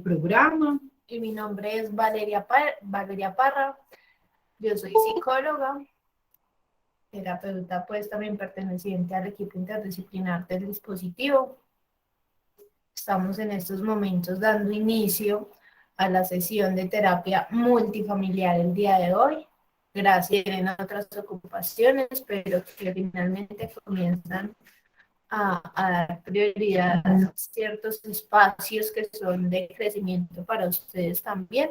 programa. Y mi nombre es Valeria Parra. Yo soy psicóloga, terapeuta, pues también perteneciente al equipo interdisciplinar del dispositivo. Estamos en estos momentos dando inicio a la sesión de terapia multifamiliar el día de hoy. Gracias en otras ocupaciones, pero que finalmente comienzan a dar prioridad a ciertos espacios que son de crecimiento para ustedes también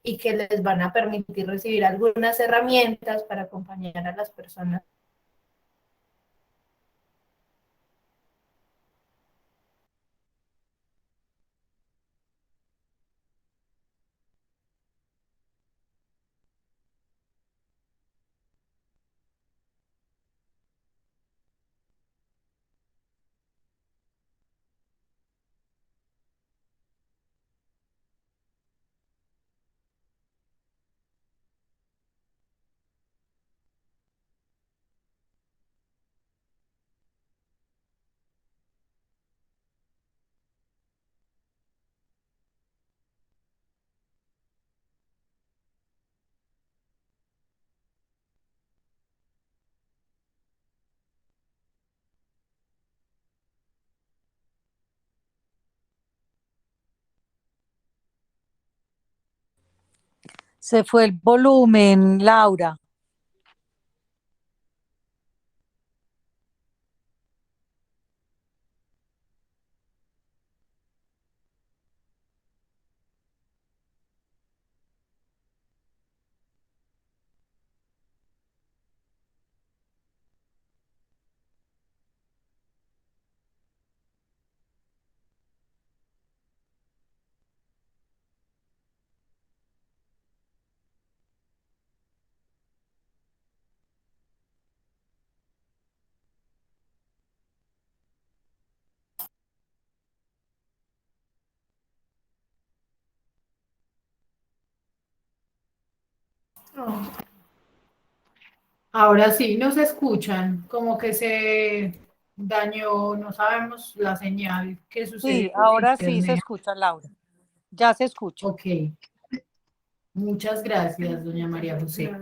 y que les van a permitir recibir algunas herramientas para acompañar a las personas. Se fue el volumen, Laura. Oh, ahora sí nos escuchan, como que se dañó, no sabemos la señal que sucede Sí, con ahora sí se internet. escucha, Laura. Ya se escucha. Ok, muchas gracias, doña María José.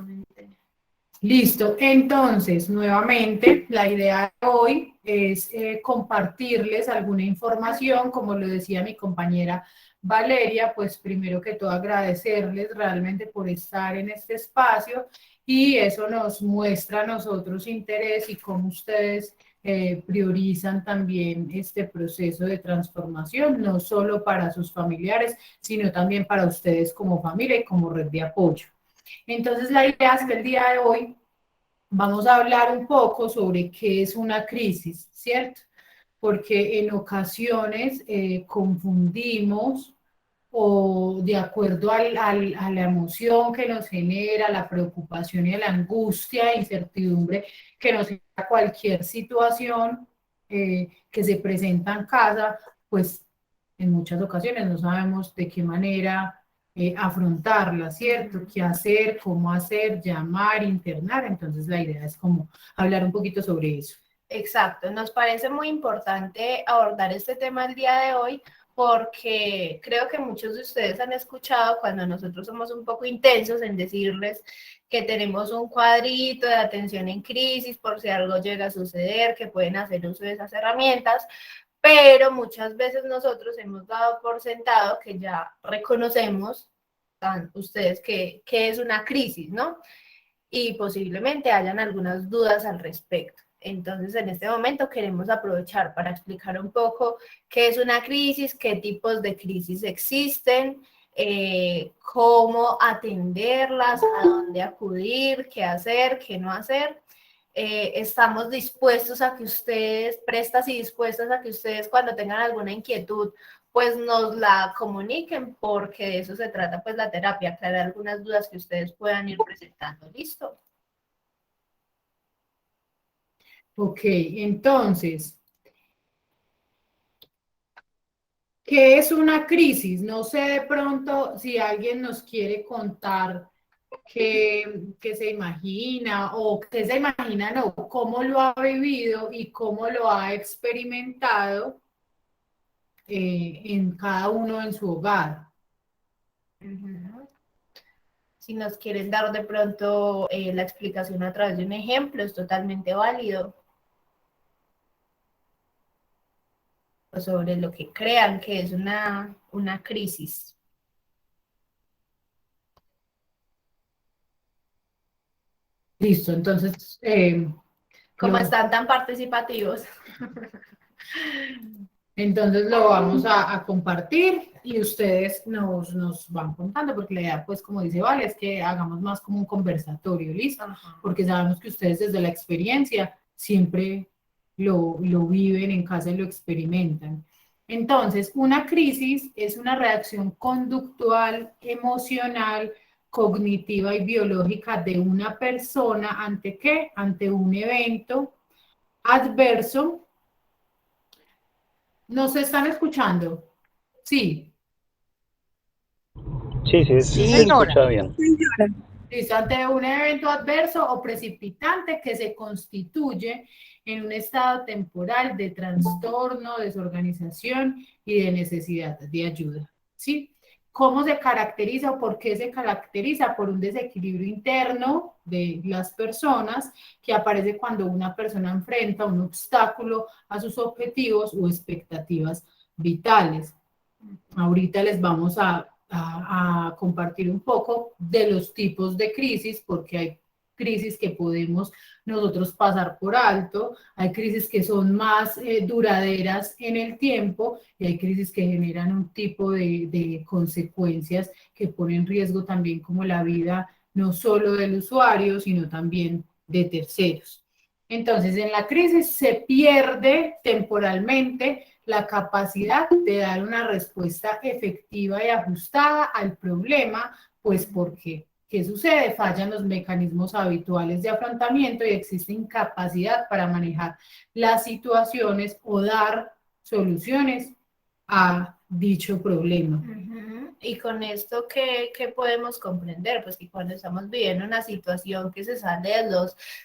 Listo, entonces, nuevamente, la idea de hoy es compartirles alguna información, como lo decía mi compañera Valeria, pues primero que todo agradecerles realmente por estar en este espacio y eso nos muestra a nosotros interés y cómo ustedes priorizan también este proceso de transformación, no solo para sus familiares, sino también para ustedes como familia y como red de apoyo. Entonces, la idea es que el día de hoy vamos a hablar un poco sobre qué es una crisis, ¿cierto? Porque en ocasiones confundimos o de acuerdo a la emoción que nos genera, la preocupación y la angustia e incertidumbre que nos genera cualquier situación que se presenta en casa, pues en muchas ocasiones no sabemos de qué manera afrontarla, ¿cierto? ¿Qué hacer, cómo hacer, llamar, internar? Entonces la idea es como hablar un poquito sobre eso. Exacto, nos parece muy importante abordar este tema el día de hoy porque creo que muchos de ustedes han escuchado cuando nosotros somos un poco intensos en decirles que tenemos un cuadrito de atención en crisis por si algo llega a suceder, que pueden hacer uso de esas herramientas, pero muchas veces nosotros hemos dado por sentado que ya reconocemos ustedes que es una crisis, ¿no? Y posiblemente hayan algunas dudas al respecto. Entonces, en este momento queremos aprovechar para explicar un poco qué es una crisis, qué tipos de crisis existen, cómo atenderlas, a dónde acudir, qué hacer, qué no hacer. Estamos dispuestos a que ustedes, prestas y dispuestas a que ustedes cuando tengan alguna inquietud, pues nos la comuniquen, porque de eso se trata pues la terapia, aclarar algunas dudas que ustedes puedan ir presentando. ¿Listo? Ok, entonces, ¿qué es una crisis? No sé de pronto si alguien nos quiere contar qué se imagina o qué se imagina, no, cómo lo ha vivido y cómo lo ha experimentado en cada uno en su hogar. Ujú. Si nos quieren dar de pronto la explicación a través de un ejemplo, es totalmente válido. O sobre lo que crean que es una crisis. Listo, entonces, Como lo, están tan participativos. entonces lo vamos a compartir y ustedes nos van contando, porque la idea, pues, como dice Vale, es que hagamos más como un conversatorio, ¿listo? Ajá. Porque sabemos que ustedes desde la experiencia siempre lo viven en casa y lo experimentan. Entonces, una crisis es una reacción conductual, emocional, cognitiva y biológica de una persona ¿ante qué? Ante un evento adverso. ¿Nos están escuchando? Sí. Sí, sí, Sí, se señora. escucha bien. Listo, ante un evento adverso o precipitante que se constituye en un estado temporal de trastorno, desorganización y de necesidad de ayuda. ¿Sí? ¿Cómo se caracteriza o por qué se caracteriza? Por un desequilibrio interno de las personas que aparece cuando una persona enfrenta un obstáculo a sus objetivos o expectativas vitales. Ahorita les vamos a compartir un poco de los tipos de crisis, porque hay crisis que podemos nosotros pasar por alto, hay crisis que son más duraderas en el tiempo y hay crisis que generan un tipo de consecuencias que ponen en riesgo también como la vida no solo del usuario, sino también de terceros. Entonces, en la crisis se pierde temporalmente la capacidad de dar una respuesta efectiva y ajustada al problema, pues porque, ¿qué sucede? Fallan los mecanismos habituales de afrontamiento y existe incapacidad para manejar las situaciones o dar soluciones a dicho problema. Uh-huh. Y con esto, ¿qué podemos comprender? Pues que cuando estamos viviendo una situación que se sale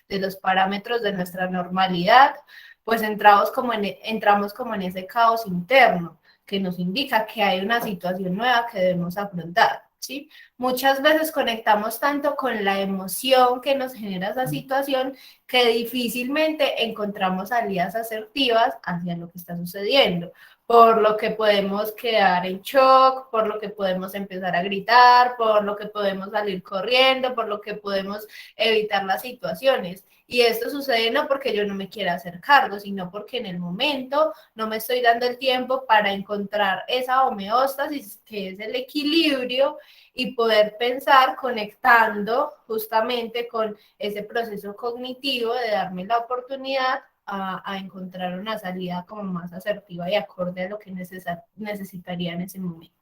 de los parámetros de nuestra normalidad, pues entramos como en ese caos interno que nos indica que hay una situación nueva que debemos afrontar, ¿sí? Muchas veces conectamos tanto con la emoción que nos genera esa situación que difícilmente encontramos salidas asertivas hacia lo que está sucediendo, por lo que podemos quedar en shock, por lo que podemos empezar a gritar, por lo que podemos salir corriendo, por lo que podemos evitar las situaciones. Y esto sucede no porque yo no me quiera hacer cargo, sino porque en el momento no me estoy dando el tiempo para encontrar esa homeostasis, que es el equilibrio, y poder pensar conectando justamente con ese proceso cognitivo de darme la oportunidad a encontrar una salida como más asertiva y acorde a lo que necesitaría en ese momento.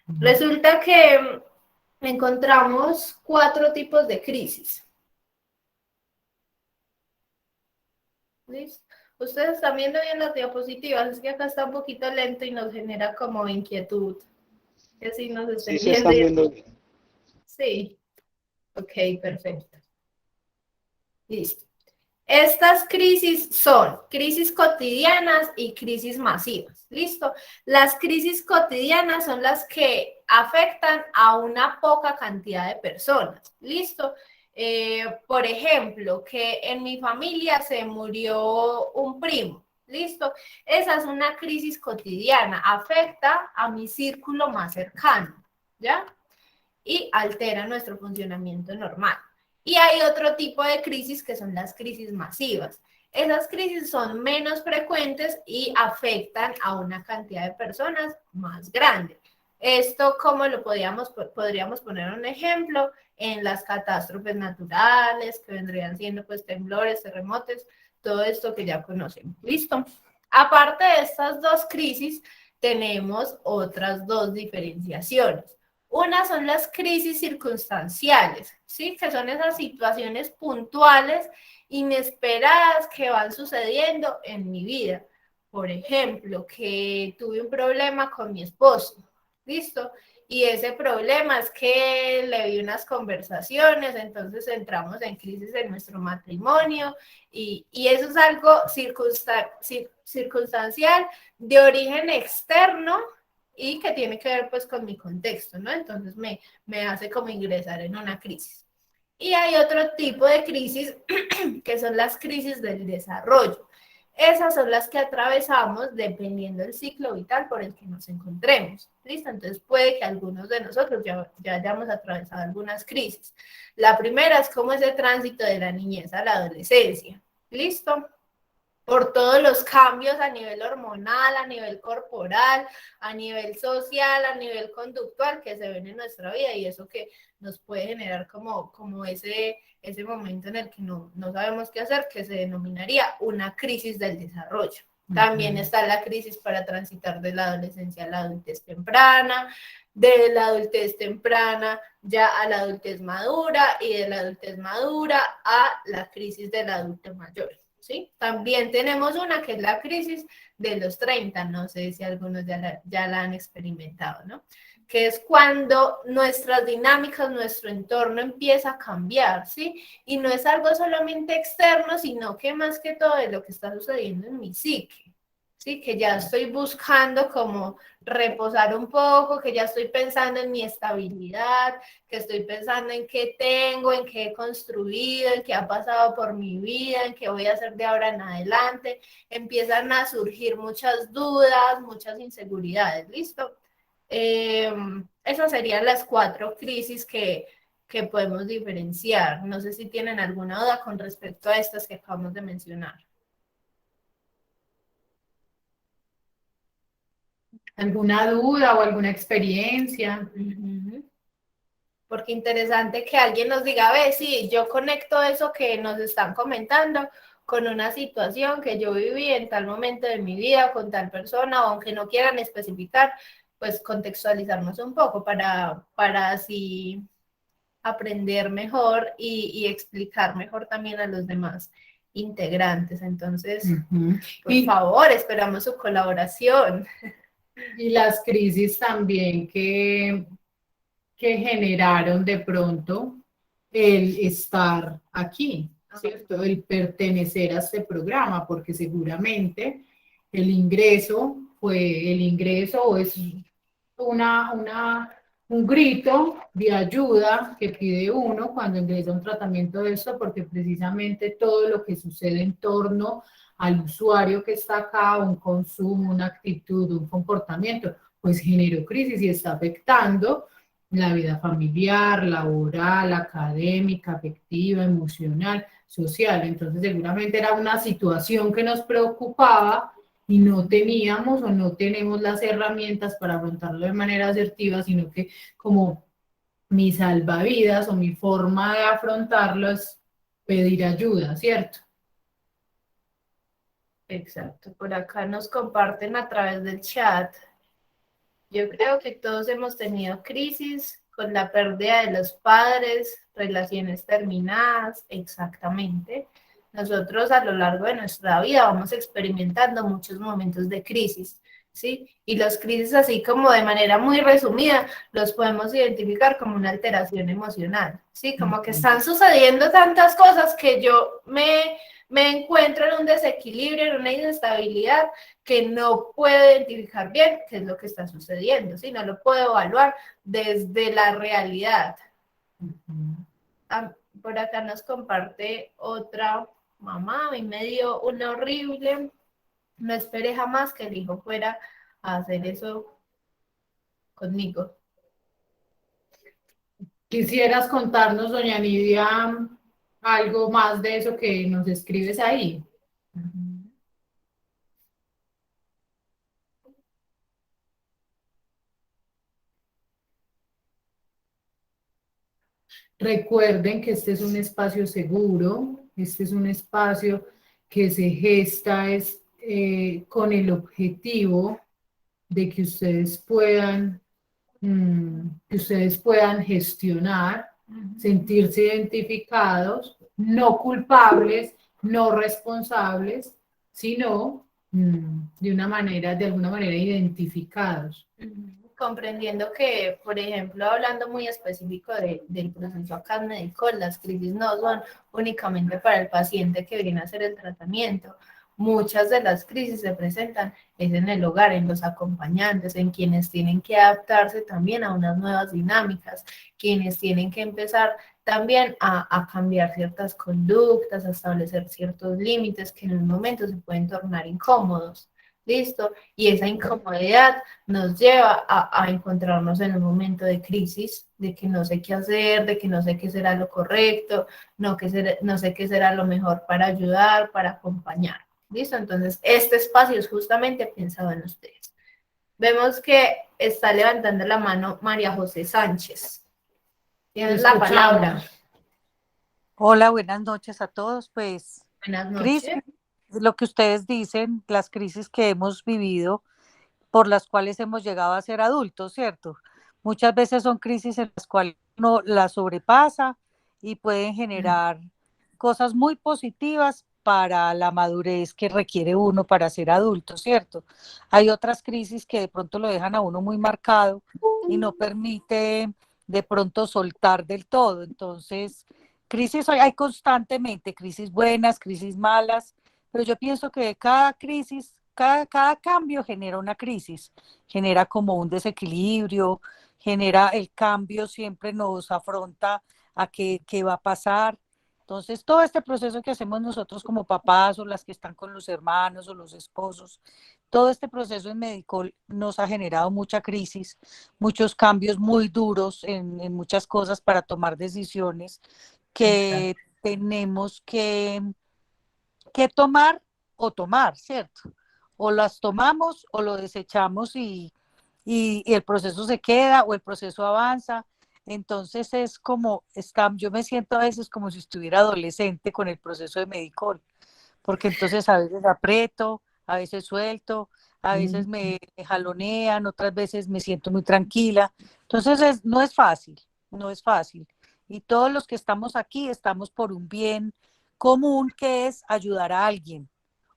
Resulta que encontramos 4 tipos de crisis. ¿Listo? Ustedes están viendo bien las diapositivas, es que acá está un poquito lento y nos genera como inquietud. Que si nos estén Sí, se están viendo bien. Sí. Ok, perfecto. Listo. Estas crisis son crisis cotidianas y crisis masivas. ¿Listo? Las crisis cotidianas son las que afectan a una poca cantidad de personas. ¿Listo? Por ejemplo, que en mi familia se murió un primo. ¿Listo? Esa es una crisis cotidiana. Afecta a mi círculo más cercano. ¿Ya? Y altera nuestro funcionamiento normal. Y hay otro tipo de crisis que son las crisis masivas. Esas crisis son menos frecuentes y afectan a una cantidad de personas más grande. Esto, ¿cómo lo podríamos poner un ejemplo? En las catástrofes naturales, que vendrían siendo pues temblores, terremotos, todo esto que ya conocen. ¿Listo? Aparte de estas 2 crisis, tenemos otras 2 diferenciaciones. Una son las crisis circunstanciales, ¿sí? Que son esas situaciones puntuales, inesperadas que van sucediendo en mi vida. Por ejemplo, que tuve un problema con mi esposo, ¿listo? Y ese problema es que le vi unas conversaciones, entonces entramos en crisis en nuestro matrimonio y eso es algo circunstancial de origen externo y que tiene que ver pues con mi contexto, ¿no? Entonces me hace como ingresar en una crisis. Y hay otro tipo de crisis que son las crisis del desarrollo. Esas son las que atravesamos dependiendo del ciclo vital por el que nos encontremos. ¿Listo? Entonces puede que algunos de nosotros ya hayamos atravesado algunas crisis. La primera es como ese tránsito de la niñez a la adolescencia. ¿Listo? Por todos los cambios a nivel hormonal, a nivel corporal, a nivel social, a nivel conductual que se ven en nuestra vida y eso que nos puede generar como ese momento en el que no sabemos qué hacer, que se denominaría una crisis del desarrollo. También está la crisis para transitar de la adolescencia a la adultez temprana, de la adultez temprana ya a la adultez madura y de la adultez madura a la crisis del adulto mayor. ¿Sí? También tenemos una que es la crisis de los 30, no sé si algunos ya la han experimentado, ¿no? Que es cuando nuestras dinámicas, nuestro entorno empieza a cambiar, ¿sí? Y no es algo solamente externo, sino que más que todo es lo que está sucediendo en mi psique, ¿sí? Que ya estoy buscando como reposar un poco, que ya estoy pensando en mi estabilidad, que estoy pensando en qué tengo, en qué he construido, en qué ha pasado por mi vida, en qué voy a hacer de ahora en adelante. Empiezan a surgir muchas dudas, muchas inseguridades, ¿listo? Esas serían las 4 crisis que podemos diferenciar. No sé si tienen alguna duda con respecto a estas que acabamos de mencionar. ¿Alguna duda o alguna experiencia? Porque interesante que alguien nos diga, ve, sí, yo conecto eso que nos están comentando con una situación que yo viví en tal momento de mi vida, con tal persona, o aunque no quieran especificar, pues contextualizarnos un poco para así aprender mejor y explicar mejor también a los demás integrantes. Entonces, por favor, esperamos su colaboración. Y las crisis también que generaron de pronto el estar aquí, ¿cierto? El pertenecer a este programa, porque seguramente el ingreso o es un grito de ayuda que pide uno cuando ingresa a un tratamiento de esto, porque precisamente todo lo que sucede en torno al usuario que está acá, un consumo, una actitud, un comportamiento, pues generó crisis y está afectando la vida familiar, laboral, académica, afectiva, emocional, social. Entonces seguramente era una situación que nos preocupaba y no teníamos o no tenemos las herramientas para afrontarlo de manera asertiva, sino que como mi salvavidas o mi forma de afrontarlo es pedir ayuda, ¿cierto? Exacto, por acá nos comparten a través del chat. Yo creo que todos hemos tenido crisis con la pérdida de los padres, relaciones terminadas, exactamente. Nosotros a lo largo de nuestra vida vamos experimentando muchos momentos de crisis, ¿sí? Y las crisis, así como de manera muy resumida, los podemos identificar como una alteración emocional, ¿sí? Como que están sucediendo tantas cosas que yo me encuentro en un desequilibrio, en una inestabilidad que no puedo identificar bien qué es lo que está sucediendo, ¿sí? No lo puedo evaluar desde la realidad. Por acá nos comparte otra mamá, a mí me dio una horrible, no esperé jamás que el hijo fuera a hacer eso conmigo. ¿Quisieras contarnos, doña Nidia, algo más de eso que nos escribes ahí? Recuerden que este es un espacio seguro, este es un espacio que se gesta con el objetivo de que ustedes puedan gestionar, sentirse identificados, no culpables, no responsables, sino de alguna manera identificados. comprendiendo que, por ejemplo, hablando muy específico del proceso acá en Medicol, las crisis no son únicamente para el paciente que viene a hacer el tratamiento. Muchas de las crisis se presentan es en el hogar, en los acompañantes, en quienes tienen que adaptarse también a unas nuevas dinámicas, quienes tienen que empezar también a cambiar ciertas conductas, a establecer ciertos límites que en un momento se pueden tornar incómodos. ¿Listo? Y esa incomodidad nos lleva a encontrarnos en un momento de crisis, de que no sé qué hacer, de que no sé qué será lo correcto, no sé qué será lo mejor para ayudar, para acompañar. ¿Listo? Entonces, este espacio es justamente pensado en ustedes. Vemos que está levantando la mano María José Sánchez. Tienes la palabra. Hola, buenas noches a todos. Pues, Buenas crisis, noches. lo que ustedes dicen, las crisis que hemos vivido, por las cuales hemos llegado a ser adultos, ¿cierto? Muchas veces son crisis en las cuales uno las sobrepasa y pueden generar cosas muy positivas para la madurez que requiere uno para ser adulto, ¿cierto? Hay otras crisis que de pronto lo dejan a uno muy marcado y no permite de pronto soltar del todo. Entonces, crisis hay constantemente, crisis buenas, crisis malas, pero yo pienso que cada crisis, cada cambio genera una crisis, genera como un desequilibrio, genera el cambio, siempre nos afronta a qué va a pasar. Entonces, todo este proceso que hacemos nosotros como papás o las que están con los hermanos o los esposos, todo este proceso en Medicol nos ha generado mucha crisis, muchos cambios muy duros en muchas cosas para tomar decisiones que tenemos que tomar o tomar, ¿cierto? O las tomamos o lo desechamos y el proceso se queda o el proceso avanza. Entonces es como, yo me siento a veces como si estuviera adolescente con el proceso de Medicol, porque entonces a veces aprieto, a veces suelto, a veces me jalonean, otras veces me siento muy tranquila. Entonces no es fácil, no es fácil. Y todos los que estamos aquí estamos por un bien común que es ayudar a alguien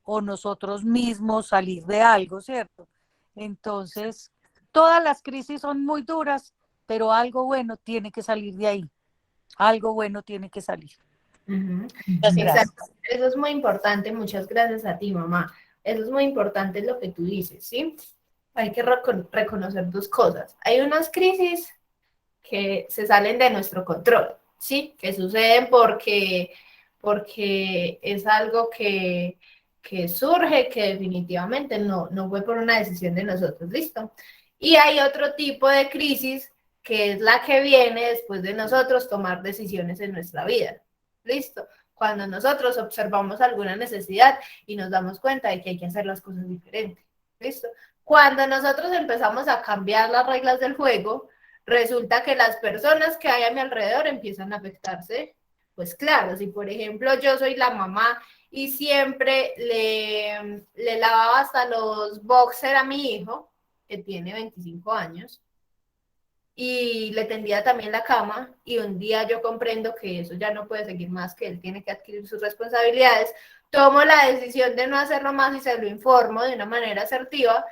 o nosotros mismos salir de algo, ¿cierto? Entonces, todas las crisis son muy duras, pero algo bueno tiene que salir de ahí. Algo bueno tiene que salir. Muchas gracias. Exacto. Eso es muy importante. Muchas gracias a ti, mamá. Eso es muy importante lo que tú dices, ¿sí? Hay que reconocer dos cosas. Hay unas crisis que se salen de nuestro control, ¿sí? Que suceden porque es algo que surge, que definitivamente no fue por una decisión de nosotros, ¿listo? Y hay otro tipo de crisis que es la que viene después de nosotros tomar decisiones en nuestra vida, ¿listo? Cuando nosotros observamos alguna necesidad y nos damos cuenta de que hay que hacer las cosas diferentes, ¿listo? Cuando nosotros empezamos a cambiar las reglas del juego, resulta que las personas que hay a mi alrededor empiezan a afectarse. Pues claro, si por ejemplo yo soy la mamá y siempre le lavaba hasta los boxers a mi hijo, que tiene 25 años, y le tendía también la cama, y un día yo comprendo que eso ya no puede seguir más, que él tiene que adquirir sus responsabilidades, tomo la decisión de no hacerlo más y se lo informo de una manera asertiva.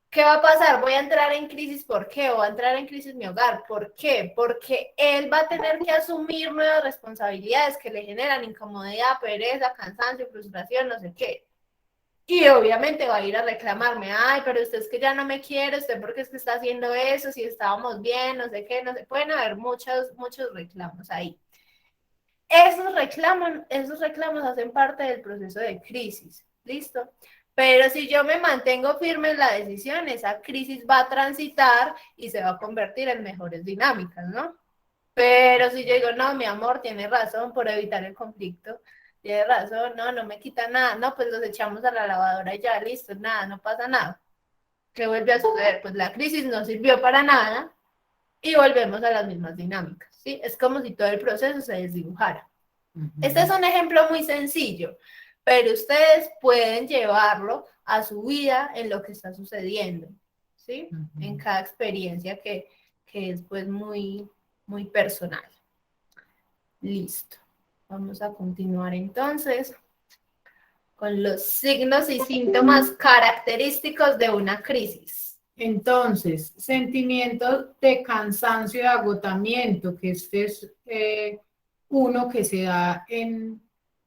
¿Qué va a pasar? Voy a entrar en crisis. ¿Por qué? ¿O va a entrar en crisis mi hogar? ¿Por qué? Porque él va a tener que asumir nuevas responsabilidades que le generan incomodidad, pereza, cansancio, frustración, no sé qué. Y obviamente va a ir a reclamarme, ay, pero usted es que ya no me quiere, usted porque es que está haciendo eso, si estábamos bien, no sé qué, no sé. Pueden haber muchos reclamos ahí. Esos reclamos hacen parte del proceso de crisis, ¿listo? Pero si yo me mantengo firme en la decisión, esa crisis va a transitar y se va a convertir en mejores dinámicas, ¿no? Pero si yo digo, no, mi amor, tiene razón por evitar el conflicto, tiene razón, no, no me quita nada, no, pues los echamos a la lavadora y ya, listo, nada, no pasa nada. ¿Qué vuelve a suceder? Pues la crisis no sirvió para nada y volvemos a las mismas dinámicas, ¿sí? Es como si todo el proceso se desdibujara. Este es un ejemplo muy sencillo, pero ustedes pueden llevarlo a su vida en lo que está sucediendo, ¿sí? En cada experiencia que es pues muy personal. Listo. Vamos a continuar entonces con los signos y síntomas característicos de una crisis. Entonces, sentimientos de cansancio y agotamiento, que este es uno que se da en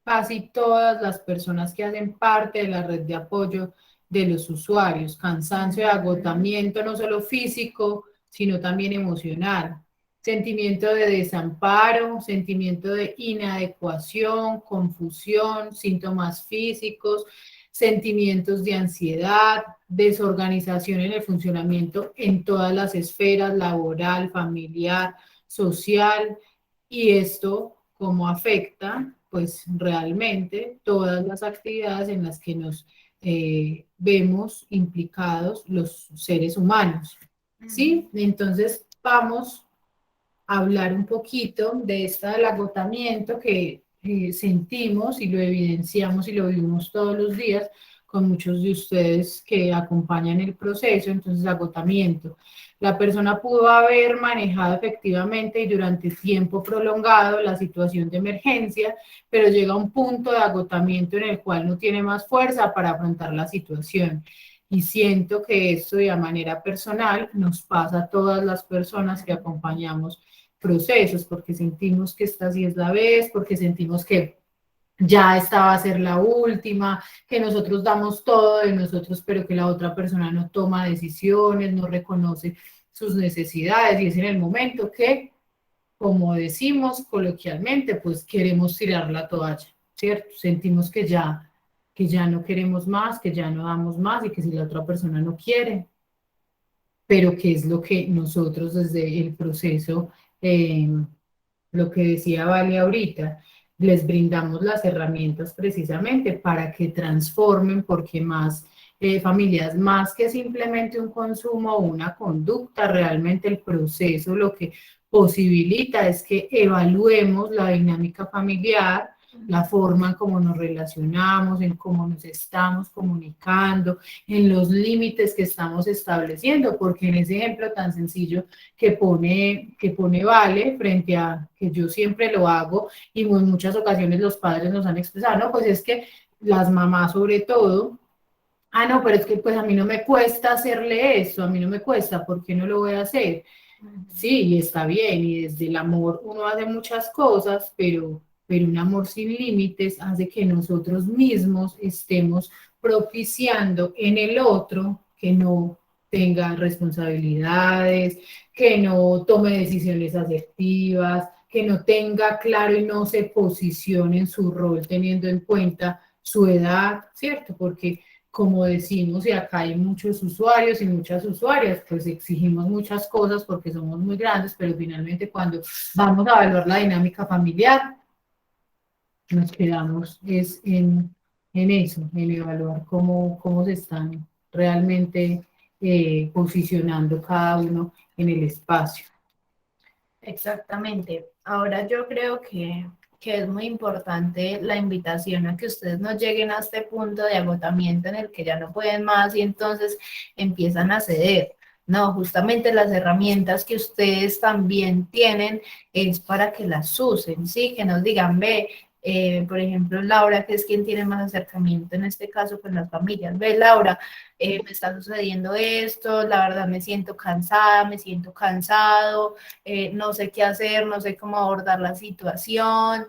casi todas las personas que hacen parte de la red de apoyo de los usuarios. Cansancio y agotamiento no solo físico, sino también emocional. Sentimiento de desamparo, sentimiento de inadecuación, confusión, síntomas físicos, sentimientos de ansiedad, desorganización en el funcionamiento en todas las esferas, laboral, familiar, social, y esto cómo afecta, pues realmente todas las actividades en las que nos vemos implicados los seres humanos. ¿Sí? Entonces vamos a hablar un poquito de esta del agotamiento que sentimos y lo evidenciamos y lo vivimos todos los días con muchos de ustedes que acompañan el proceso. Entonces, agotamiento. La persona pudo haber manejado efectivamente y durante tiempo prolongado la situación de emergencia, pero llega a un punto de agotamiento en el cual no tiene más fuerza para afrontar la situación. Y siento que esto de manera personal nos pasa a todas las personas que acompañamos procesos, porque sentimos que esta sí es la vez, porque sentimos que ya esta va a ser la última, que nosotros damos todo de nosotros, pero que la otra persona no toma decisiones, no reconoce sus necesidades, y es en el momento que, como decimos coloquialmente, pues queremos tirar la toalla, ¿cierto? Sentimos que ya no queremos más, que ya no damos más, y que si la otra persona no quiere, pero qué es lo que nosotros desde el proceso, lo que decía Vale ahorita, les brindamos las herramientas precisamente para que transformen, porque más familias, más que simplemente un consumo o una conducta, realmente el proceso lo que posibilita es que evaluemos la dinámica familiar, la forma en cómo nos relacionamos, en cómo nos estamos comunicando, en los límites que estamos estableciendo, porque en ese ejemplo tan sencillo que pone Vale frente a que yo siempre lo hago y en muchas ocasiones los padres nos han expresado, no, pues es que las mamás sobre todo, ah, no, pero es que pues a mí no me cuesta hacerle eso, a mí no me cuesta, ¿por qué no lo voy a hacer? Sí, y está bien, y desde el amor uno hace muchas cosas, pero un amor sin límites hace que nosotros mismos estemos propiciando en el otro que no tenga responsabilidades, que no tome decisiones asertivas, que no tenga claro y no se posicione en su rol teniendo en cuenta su edad, ¿cierto? Porque como decimos, y acá hay muchos usuarios y muchas usuarias, pues exigimos muchas cosas porque somos muy grandes, pero finalmente cuando vamos a evaluar la dinámica familiar, nos quedamos es en eso, en evaluar cómo se están realmente posicionando cada uno en el espacio. Exactamente. Ahora yo creo que es muy importante la invitación a que ustedes no lleguen a este punto de agotamiento en el que ya no pueden más y entonces empiezan a ceder. No, justamente las herramientas que ustedes también tienen es para que las usen, ¿sí? Que nos digan, ve, por ejemplo, Laura, que es quien tiene más acercamiento en este caso con las familias. Ve, Laura, me está sucediendo esto, la verdad me siento cansada, me siento cansado, no sé qué hacer, no sé cómo abordar la situación,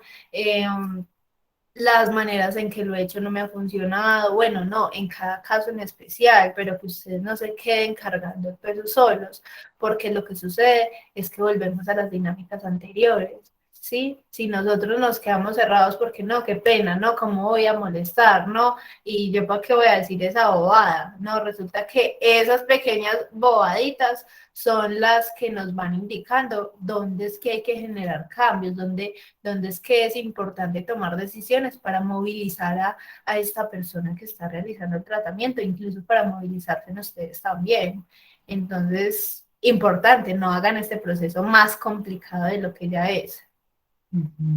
las maneras en que lo he hecho no me ha funcionado, bueno, no, en cada caso en especial, pero que ustedes no se queden cargando el peso solos, porque lo que sucede es que volvemos a las dinámicas anteriores, ¿sí? Si nosotros nos quedamos cerrados porque no, qué pena, ¿no? ¿Cómo voy a molestar, no? Y yo para qué voy a decir esa bobada, no, resulta que esas pequeñas bobaditas son las que nos van indicando dónde es que hay que generar cambios, dónde es que es importante tomar decisiones para movilizar a esta persona que está realizando el tratamiento, incluso para movilizarse en ustedes también. Entonces, importante, no hagan este proceso más complicado de lo que ya es.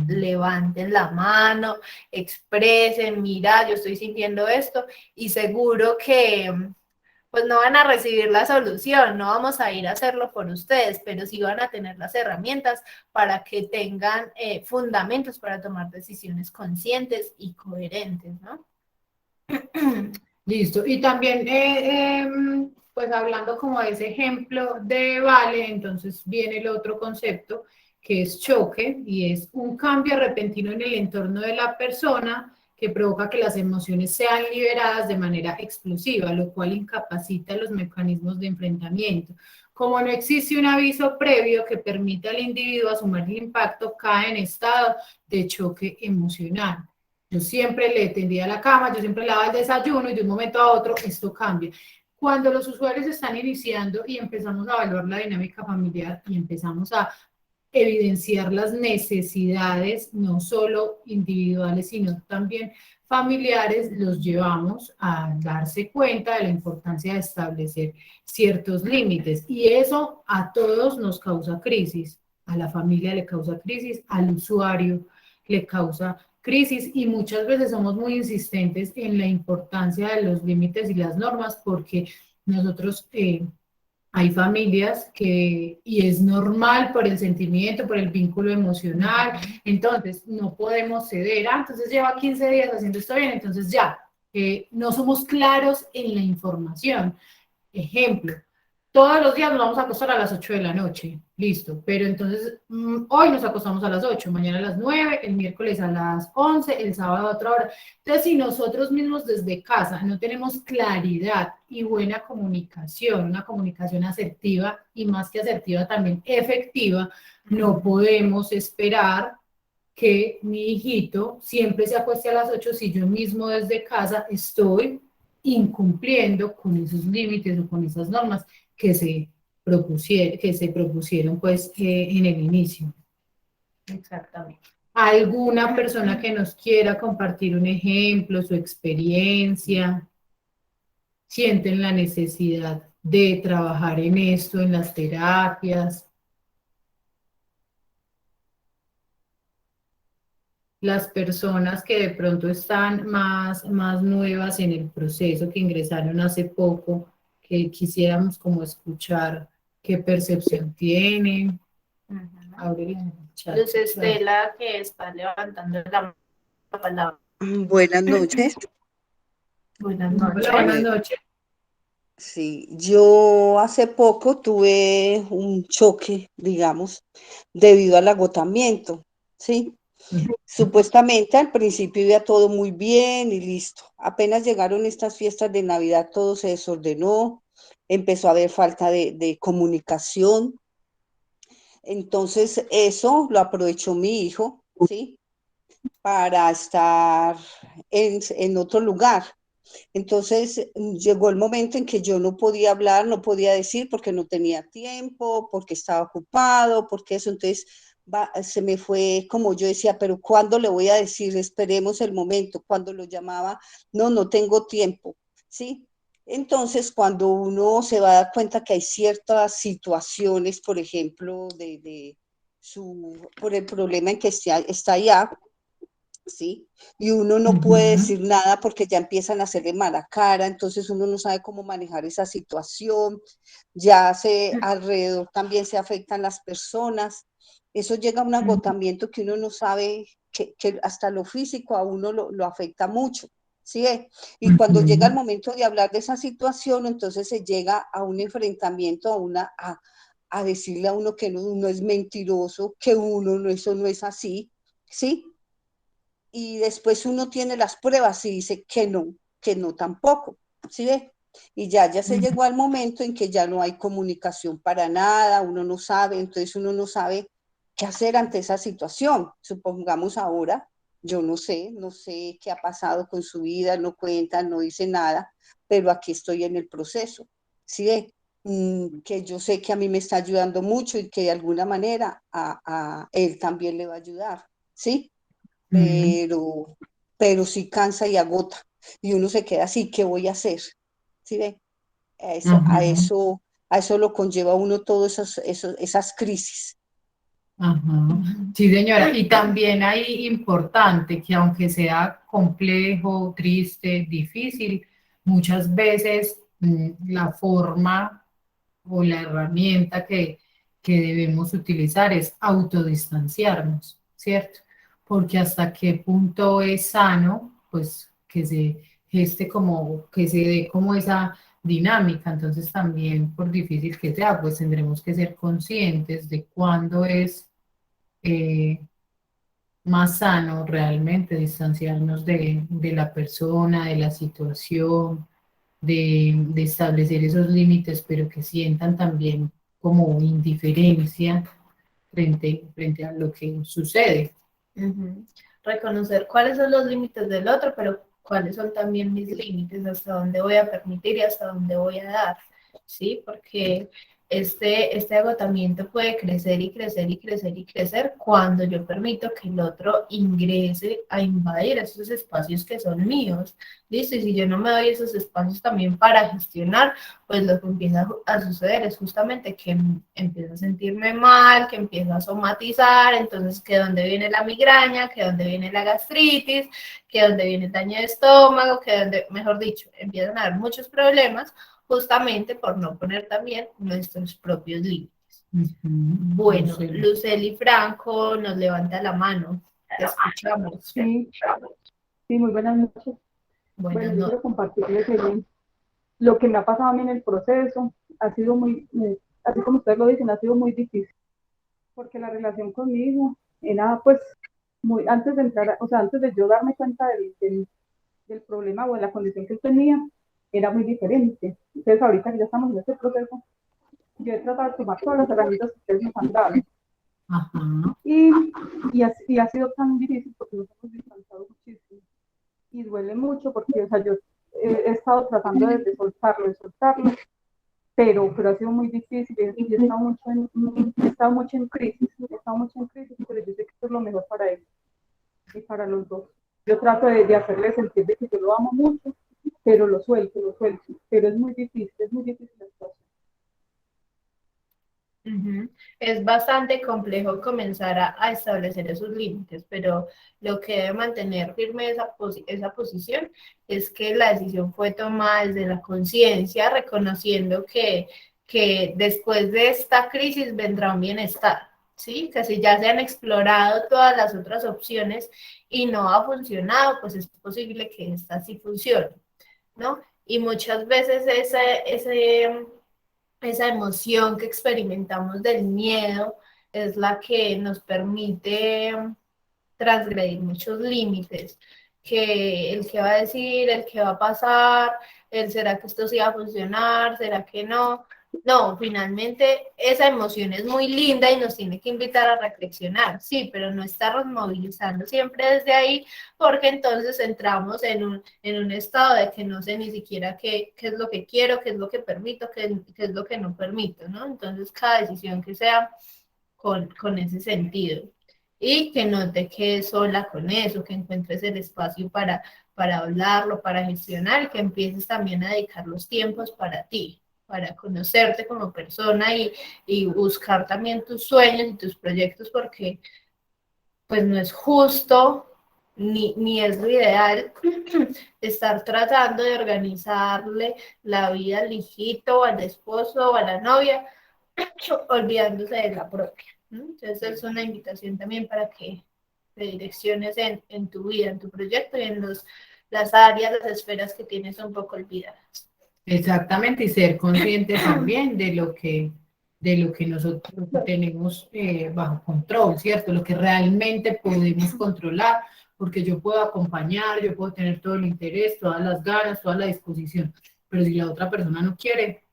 Levanten la mano, expresen, mira, yo estoy sintiendo esto y seguro que pues no van a recibir la solución, no vamos a ir a hacerlo por ustedes, pero sí van a tener las herramientas para que tengan fundamentos para tomar decisiones conscientes y coherentes, ¿no? Listo. Y también pues hablando como de ese ejemplo de Vale, entonces viene el otro concepto que es choque y es un cambio repentino en el entorno de la persona que provoca que las emociones sean liberadas de manera explosiva, lo cual incapacita los mecanismos de enfrentamiento. Como no existe un aviso previo que permita al individuo asumir el impacto, cae en estado de choque emocional. Yo siempre le tendía la cama, yo siempre le daba el desayuno y de un momento a otro esto cambia. Cuando los usuarios están iniciando y empezamos a evaluar la dinámica familiar y empezamos a evidenciar las necesidades, no solo individuales, sino también familiares, los llevamos a darse cuenta de la importancia de establecer ciertos límites. Y eso a todos nos causa crisis. A la familia le causa crisis, al usuario le causa crisis y muchas veces somos muy insistentes en la importancia de los límites y las normas porque nosotros hay familias que, y es normal por el sentimiento, por el vínculo emocional, entonces no podemos ceder, entonces lleva 15 días haciendo esto bien, entonces ya, no somos claros en la información. Ejemplo, todos los días nos vamos a acostar a las 8 de la noche, listo, pero entonces hoy nos acostamos a las 8, mañana a las 9, el miércoles a las 11, el sábado a otra hora. Entonces, si nosotros mismos desde casa no tenemos claridad y buena comunicación, una comunicación asertiva y más que asertiva también efectiva, no podemos esperar que mi hijito siempre se acueste a las 8 si yo mismo desde casa estoy incumpliendo con esos límites o con esas normas que se propusieron pues en el inicio. Exactamente. ¿Alguna persona que nos quiera compartir un ejemplo, su experiencia? ¿Sienten la necesidad de trabajar en esto, en las terapias? Las personas que de pronto están más nuevas en el proceso, que ingresaron hace poco, que quisiéramos como escuchar qué percepción tienen. Abre el chat. Luz Estela, que está levantando la palabra. Buenas noches. Buenas Hola, noches. buenas noches. Sí, yo hace poco tuve un choque, digamos, debido al agotamiento, ¿sí? Supuestamente al principio iba todo muy bien y listo. Apenas llegaron estas fiestas de Navidad, todo se desordenó, empezó a haber falta de comunicación. Entonces eso lo aprovechó mi hijo, ¿sí? Para estar en otro lugar. Entonces llegó el momento en que yo no podía hablar, no podía decir porque no tenía tiempo, porque estaba ocupado, porque eso. Entonces se me fue como yo decía, pero ¿cuándo le voy a decir? Esperemos el momento. Cuando lo llamaba, no tengo tiempo, ¿sí? Entonces, cuando uno se va a dar cuenta que hay ciertas situaciones, por ejemplo, por el problema en que está allá, ¿sí? Y uno no puede decir nada porque ya empiezan a hacerle mala cara, entonces uno no sabe cómo manejar esa situación, alrededor también se afectan las personas, eso llega a un agotamiento que uno no sabe, que hasta lo físico a uno lo afecta mucho, ¿sí? Y cuando llega el momento de hablar de esa situación, entonces se llega a un enfrentamiento, a decirle a uno que uno es mentiroso, que eso no es así, ¿sí? Y después uno tiene las pruebas y dice que no tampoco, ¿sí ve? Y ya se llegó al momento en que ya no hay comunicación para nada, uno no sabe, entonces uno no sabe qué hacer ante esa situación. Supongamos ahora, yo no sé qué ha pasado con su vida, no cuenta, no dice nada, pero aquí estoy en el proceso, ¿sí ve? Que yo sé que a mí me está ayudando mucho y que de alguna manera a él también le va a ayudar, ¿sí? Pero sí cansa y agota. Y uno se queda así, ¿qué voy a hacer? ¿Sí ve? A eso lo conlleva uno todas esas crisis. Sí, señora. Y también hay importante que aunque sea complejo, triste, difícil, muchas veces la forma o la herramienta que debemos utilizar es autodistanciarnos, ¿cierto? Porque hasta qué punto es sano, pues que se geste como, que se dé como esa dinámica. Entonces también, por difícil que sea, pues tendremos que ser conscientes de cuándo es más sano realmente distanciarnos de la persona, de la situación, de establecer esos límites, pero que sientan también como indiferencia frente a lo que sucede. Ujú. Reconocer cuáles son los límites del otro, pero cuáles son también mis límites, hasta dónde voy a permitir y hasta dónde voy a dar, ¿sí? Porque este agotamiento puede crecer y crecer y crecer y crecer cuando yo permito que el otro ingrese a invadir esos espacios que son míos, ¿listo? Y si yo no me doy esos espacios también para gestionar, pues lo que empieza a suceder es justamente que empiezo a sentirme mal, que empiezo a somatizar, entonces que dónde viene la migraña, que dónde viene la gastritis, que dónde viene el daño de estómago, que dónde, mejor dicho, empiezan a haber muchos problemas justamente por no poner también nuestros propios límites. Bueno, Lucely Franco nos levanta la mano, te escuchamos. Sí, sí, muy buenas noches. Bueno, yo quiero compartirles lo que me ha pasado a mí en el proceso. Ha sido así como ustedes lo dicen, ha sido muy difícil, porque la relación con mi hijo era pues muy, antes de entrar, o sea, antes de yo darme cuenta del problema o de la condición que él tenía, era muy diferente. Entonces ahorita que ya estamos en este proceso, yo he tratado de tomar todas las herramientas que ustedes nos han dado. Ajá. Y ha sido tan difícil porque nos hemos distanciado muchísimo. Y duele mucho porque, o sea, yo he estado tratando de soltarlo, pero ha sido muy difícil y he estado mucho en crisis, pero yo sé que esto es lo mejor para él y para los dos. Yo trato de hacerle sentir de que yo lo amo mucho, pero lo suelto, pero es muy difícil la situación. Es bastante complejo comenzar a establecer esos límites, pero lo que debe mantener firme esa posición es que la decisión fue tomada desde la conciencia, reconociendo que después de esta crisis vendrá un bienestar, ¿sí? Que si ya se han explorado todas las otras opciones y no ha funcionado, pues es posible que esta sí funcione, ¿no? Y muchas veces esa emoción que experimentamos del miedo es la que nos permite transgredir muchos límites, que el que va a decir, el que va a pasar, el será que esto sí va a funcionar, será que no. No, finalmente esa emoción es muy linda y nos tiene que invitar a reflexionar, sí, pero no estarnos movilizando siempre desde ahí, porque entonces entramos en un estado de que no sé ni siquiera qué es lo que quiero, qué es lo que permito, qué es lo que no permito, ¿no? Entonces cada decisión que sea con ese sentido y que no te quedes sola con eso, que encuentres el espacio para hablarlo, para gestionar y que empieces también a dedicar los tiempos para ti, para conocerte como persona y buscar también tus sueños y tus proyectos porque pues no es justo ni es lo ideal estar tratando de organizarle la vida al hijito o al esposo o a la novia olvidándose de la propia. Entonces es una invitación también para que te direcciones en tu vida, en tu proyecto y en las áreas, las esferas que tienes un poco olvidadas. Exactamente, y ser conscientes también de lo que nosotros tenemos bajo control, ¿cierto? Lo que realmente podemos controlar, porque yo puedo acompañar, yo puedo tener todo el interés, todas las ganas, toda la disposición, pero si la otra persona no quiere,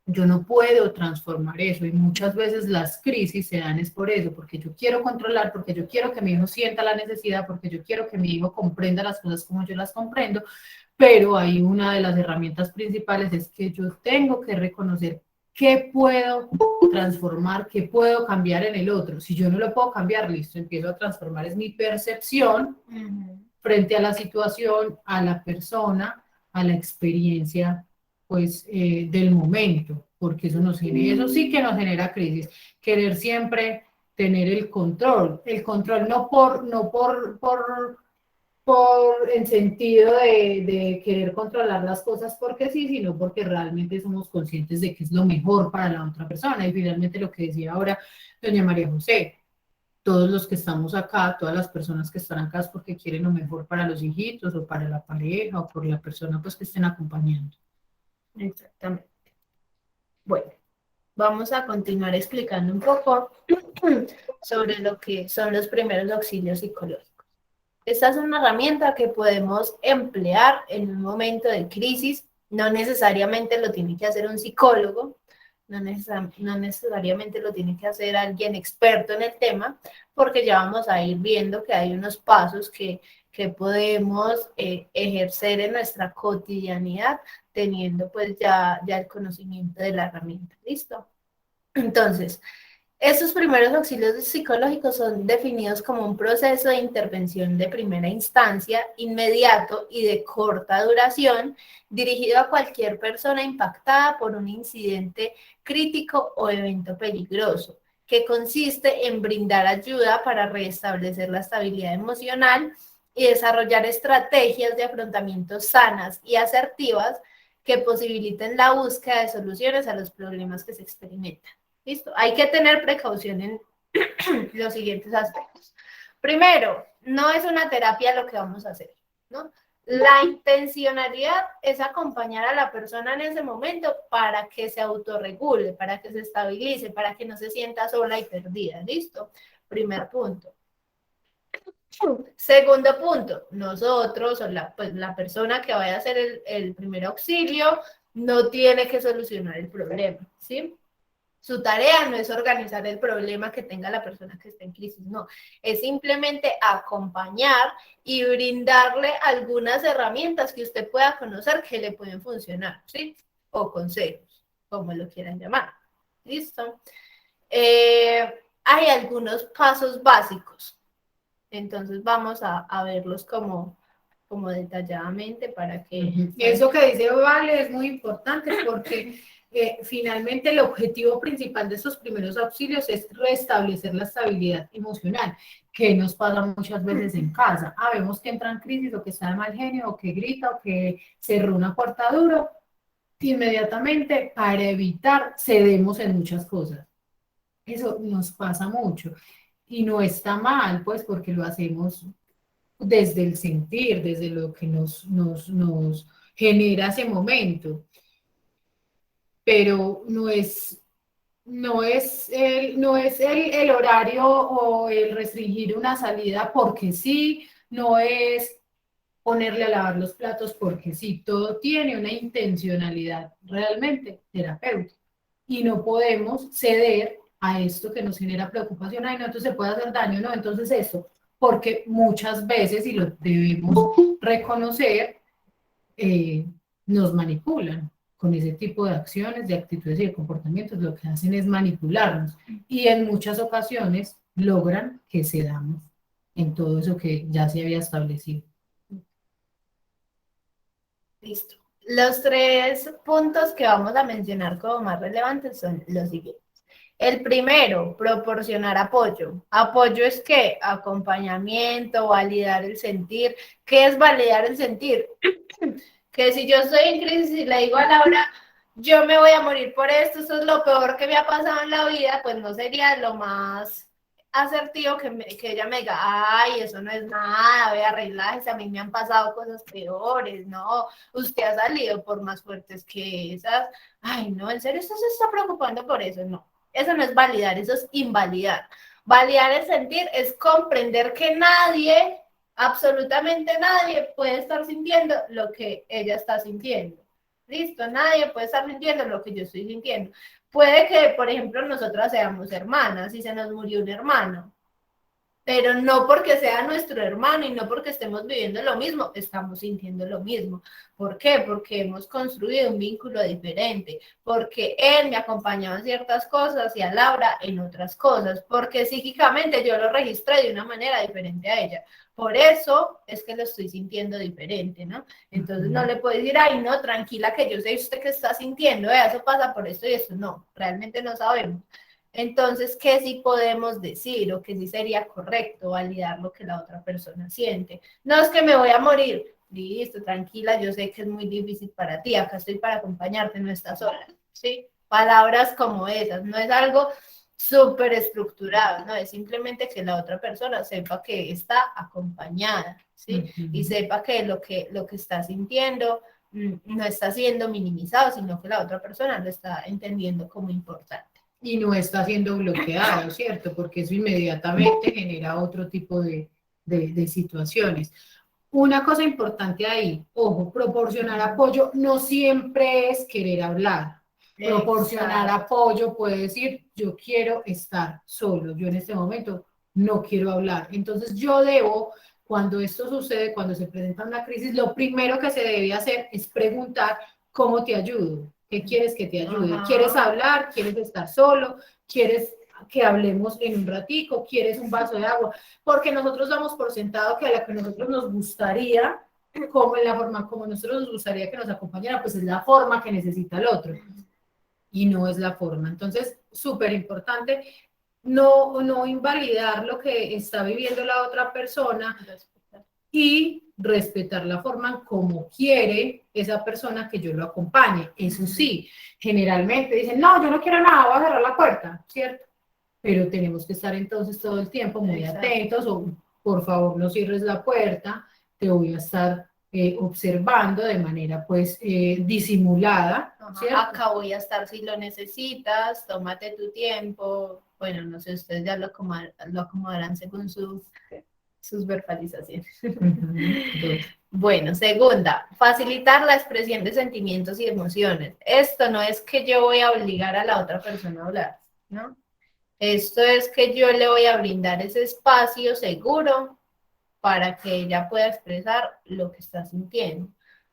yo no puedo transformar eso y muchas veces las crisis se dan es por eso, porque yo quiero controlar, porque yo quiero que mi hijo sienta la necesidad, porque yo quiero que mi hijo comprenda las cosas como yo las comprendo, pero hay una de las herramientas principales es que yo tengo que reconocer qué puedo transformar, qué puedo cambiar en el otro. Si yo no lo puedo cambiar, listo, empiezo a transformar, es mi percepción frente a la situación, a la persona, a la experiencia pues del momento, porque eso sí que nos genera crisis, querer siempre tener el control no por en sentido de querer controlar las cosas porque sí, sino porque realmente somos conscientes de que es lo mejor para la otra persona. Y finalmente lo que decía ahora doña María José, todos los que estamos acá, todas las personas que están acá es porque quieren lo mejor para los hijitos o para la pareja o por la persona pues que estén acompañando. Exactamente. Bueno, vamos a continuar explicando un poco sobre lo que son los primeros auxilios psicológicos. Esta es una herramienta que podemos emplear en un momento de crisis. No necesariamente lo tiene que hacer un psicólogo, no necesariamente lo tiene que hacer alguien experto en el tema, porque ya vamos a ir viendo que hay unos pasos que podemos ejercer en nuestra cotidianidad, teniendo pues ya el conocimiento de la herramienta. ¿Listo? Entonces, estos primeros auxilios psicológicos son definidos como un proceso de intervención de primera instancia, inmediato y de corta duración, dirigido a cualquier persona impactada por un incidente crítico o evento peligroso, que consiste en brindar ayuda para restablecer la estabilidad emocional y desarrollar estrategias de afrontamiento sanas y asertivas que posibiliten la búsqueda de soluciones a los problemas que se experimentan. ¿Listo? Hay que tener precaución en los siguientes aspectos. Primero, no es una terapia lo que vamos a hacer, ¿no? La intencionalidad es acompañar a la persona en ese momento para que se autorregule, para que se estabilice, para que no se sienta sola y perdida. ¿Listo? Primer punto. Segundo punto, nosotros o la persona que vaya a hacer el primer auxilio no tiene que solucionar el problema, ¿sí? Su tarea no es organizar el problema que tenga la persona que está en crisis, no, es simplemente acompañar y brindarle algunas herramientas que usted pueda conocer que le pueden funcionar, ¿sí? O consejos, como lo quieran llamar. ¿Listo? Hay algunos pasos básicos, entonces vamos a verlos como detalladamente para que... Eso que dice Vale es muy importante porque finalmente el objetivo principal de estos primeros auxilios es restablecer la estabilidad emocional, que nos pasa muchas veces en casa. Vemos que entra en crisis o que está de mal genio o que grita o que cerró una puerta duro, inmediatamente para evitar cedemos en muchas cosas. Eso nos pasa mucho y no está mal, pues porque lo hacemos desde el sentir, desde lo que nos genera ese momento, pero no es el horario o el restringir una salida porque sí, no es ponerle a lavar los platos porque sí, todo tiene una intencionalidad realmente terapéutica y no podemos ceder a esto que nos genera preocupación, no, entonces se puede hacer daño, no, entonces eso, porque muchas veces, y lo debemos reconocer, nos manipulan con ese tipo de acciones, de actitudes y de comportamientos, lo que hacen es manipularnos y en muchas ocasiones logran que cedamos en todo eso que ya se había establecido. Listo. Los 3 puntos que vamos a mencionar como más relevantes son los siguientes. El primero, proporcionar apoyo. Apoyo es ¿qué? Acompañamiento, validar el sentir. ¿Qué es validar el sentir? Que si yo estoy en crisis y le digo a Laura, yo me voy a morir por esto es lo peor que me ha pasado en la vida, pues no sería lo más asertivo que ella me diga, ay, eso no es nada, vea, relájese, a mí me han pasado cosas peores, no, usted ha salido por más fuertes que esas, ay, no, en serio, usted se está preocupando por eso, no, eso no es validar, eso es invalidar. Validar el sentir es comprender que nadie, absolutamente nadie puede estar sintiendo lo que ella está sintiendo. Listo, nadie puede estar sintiendo lo que yo estoy sintiendo. Puede que, por ejemplo, nosotras seamos hermanas y se nos murió un hermano, pero no porque sea nuestro hermano y no porque estemos viviendo lo mismo, estamos sintiendo lo mismo. ¿Por qué? Porque hemos construido un vínculo diferente, porque él me acompañaba en ciertas cosas y a Laura en otras cosas, porque psíquicamente yo lo registré de una manera diferente a ella. Por eso es que lo estoy sintiendo diferente, ¿no? Entonces no le puedo decir, ay, no, tranquila, que yo sé usted que está sintiendo, eso pasa por esto y esto. No, realmente no sabemos. Entonces, ¿qué sí podemos decir o qué sí sería correcto validar lo que la otra persona siente? No es que me voy a morir. Listo, tranquila, yo sé que es muy difícil para ti, acá estoy para acompañarte, no estás sola, ¿sí? Palabras como esas, no es algo súper estructurado, no, es simplemente que la otra persona sepa que está acompañada, ¿sí? Y sepa que lo que está sintiendo no está siendo minimizado, sino que la otra persona lo está entendiendo como importante. Y no está siendo bloqueado, ¿cierto? Porque eso inmediatamente genera otro tipo de situaciones. Una cosa importante ahí, ojo, proporcionar apoyo no siempre es querer hablar. Proporcionar Exacto. apoyo puede decir, yo quiero estar solo, yo en este momento no quiero hablar. Entonces yo debo, cuando esto sucede, cuando se presenta una crisis, lo primero que se debe hacer es preguntar, ¿cómo te ayudo? ¿Qué quieres que te ayude? Ajá. ¿Quieres hablar? ¿Quieres estar solo? ¿Quieres que hablemos en un ratico? ¿Quieres un vaso de agua? Porque nosotros damos por sentado que a la que nosotros nos gustaría, como en la forma como nosotros nos gustaría que nos acompañara, pues es la forma que necesita el otro. Y no es la forma. Entonces, súper importante no invalidar lo que está viviendo la otra persona y respetar la forma como quiere esa persona que yo lo acompañe. Eso sí, generalmente dicen, no, yo no quiero nada, voy a cerrar la puerta, ¿cierto? Pero tenemos que estar entonces todo el tiempo muy atentos o por favor no cierres la puerta, te voy a estar observando de manera pues disimulada, ¿cierto? Acá voy a estar si lo necesitas, tómate tu tiempo. Bueno, no sé, ustedes ya lo acomodarán según sus verbalizaciones. Bueno, segunda, facilitar la expresión de sentimientos y emociones. Esto no es que yo voy a obligar a la otra persona a hablar, ¿no? Esto es que yo le voy a brindar ese espacio seguro para que ella pueda expresar lo que está sintiendo.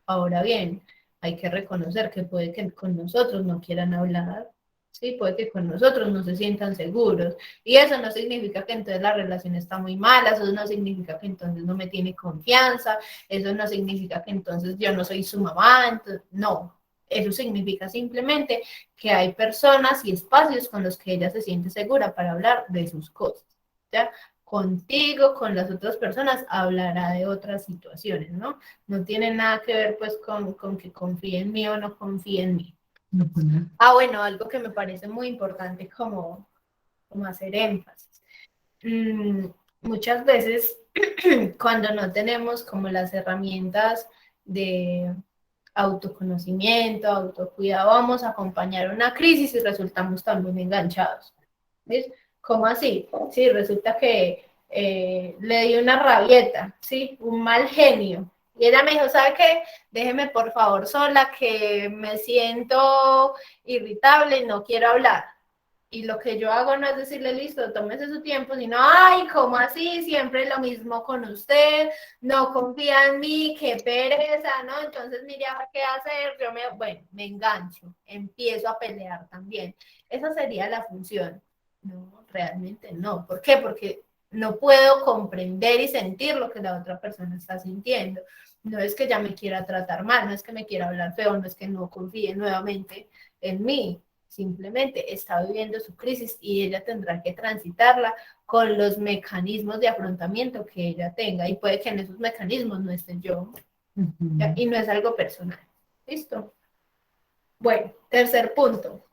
Ahora bien, hay que reconocer que puede que con nosotros no quieran hablar, ¿sí? Puede que con nosotros no se sientan seguros. Y eso no significa que entonces la relación está muy mala, eso no significa que entonces no me tiene confianza, eso no significa que entonces yo no soy su mamá, entonces, no. Eso significa simplemente que hay personas y espacios con los que ella se siente segura para hablar de sus cosas, ¿ya? Contigo, con las otras personas, hablará de otras situaciones, ¿no? No tiene nada que ver pues con que confíe en mí o no confíe en mí. Bueno, algo que me parece muy importante como hacer énfasis. Muchas veces cuando no tenemos como las herramientas de autoconocimiento, autocuidado, vamos a acompañar una crisis y resultamos también enganchados. ¿Ves? ¿Cómo así? Sí, resulta que le di una rabieta, ¿sí? Un mal genio. Y ella me dijo, ¿sabe qué? Déjeme por favor sola, que me siento irritable y no quiero hablar. Y lo que yo hago no es decirle, listo, tómese su tiempo, sino, ay, ¿cómo así? Siempre lo mismo con usted, no confía en mí, qué pereza, ¿no? Entonces, mire, ahora qué hacer, me engancho, empiezo a pelear también. Esa sería la función. No, realmente no. ¿Por qué? Porque no puedo comprender y sentir lo que la otra persona está sintiendo. No es que ella me quiera tratar mal, no es que me quiera hablar feo, no es que no confíe nuevamente en mí. Simplemente está viviendo su crisis y ella tendrá que transitarla con los mecanismos de afrontamiento que ella tenga. Y puede que en esos mecanismos no esté yo. Y no es algo personal. ¿Listo? Bueno, tercer punto.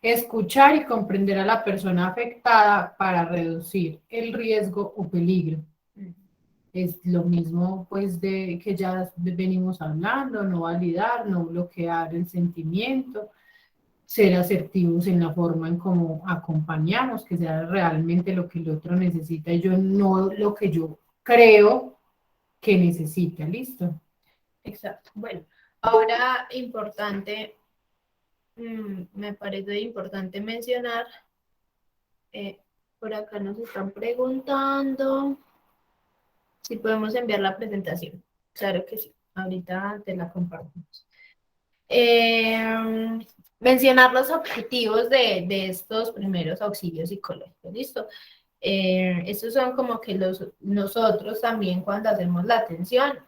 Escuchar y comprender a la persona afectada para reducir el riesgo o peligro. Es lo mismo pues de que ya venimos hablando, no validar, no bloquear el sentimiento, ser asertivos en la forma en cómo acompañamos, que sea realmente lo que el otro necesita y yo no lo que yo creo que necesita, ¿listo? Exacto. Bueno, ahora importante, me parece importante mencionar, por acá nos están preguntando si podemos enviar la presentación. Claro que sí, ahorita te la compartimos. Mencionar los objetivos de estos primeros auxilios psicológicos, ¿listo? Estos son como que nosotros también cuando hacemos la atención,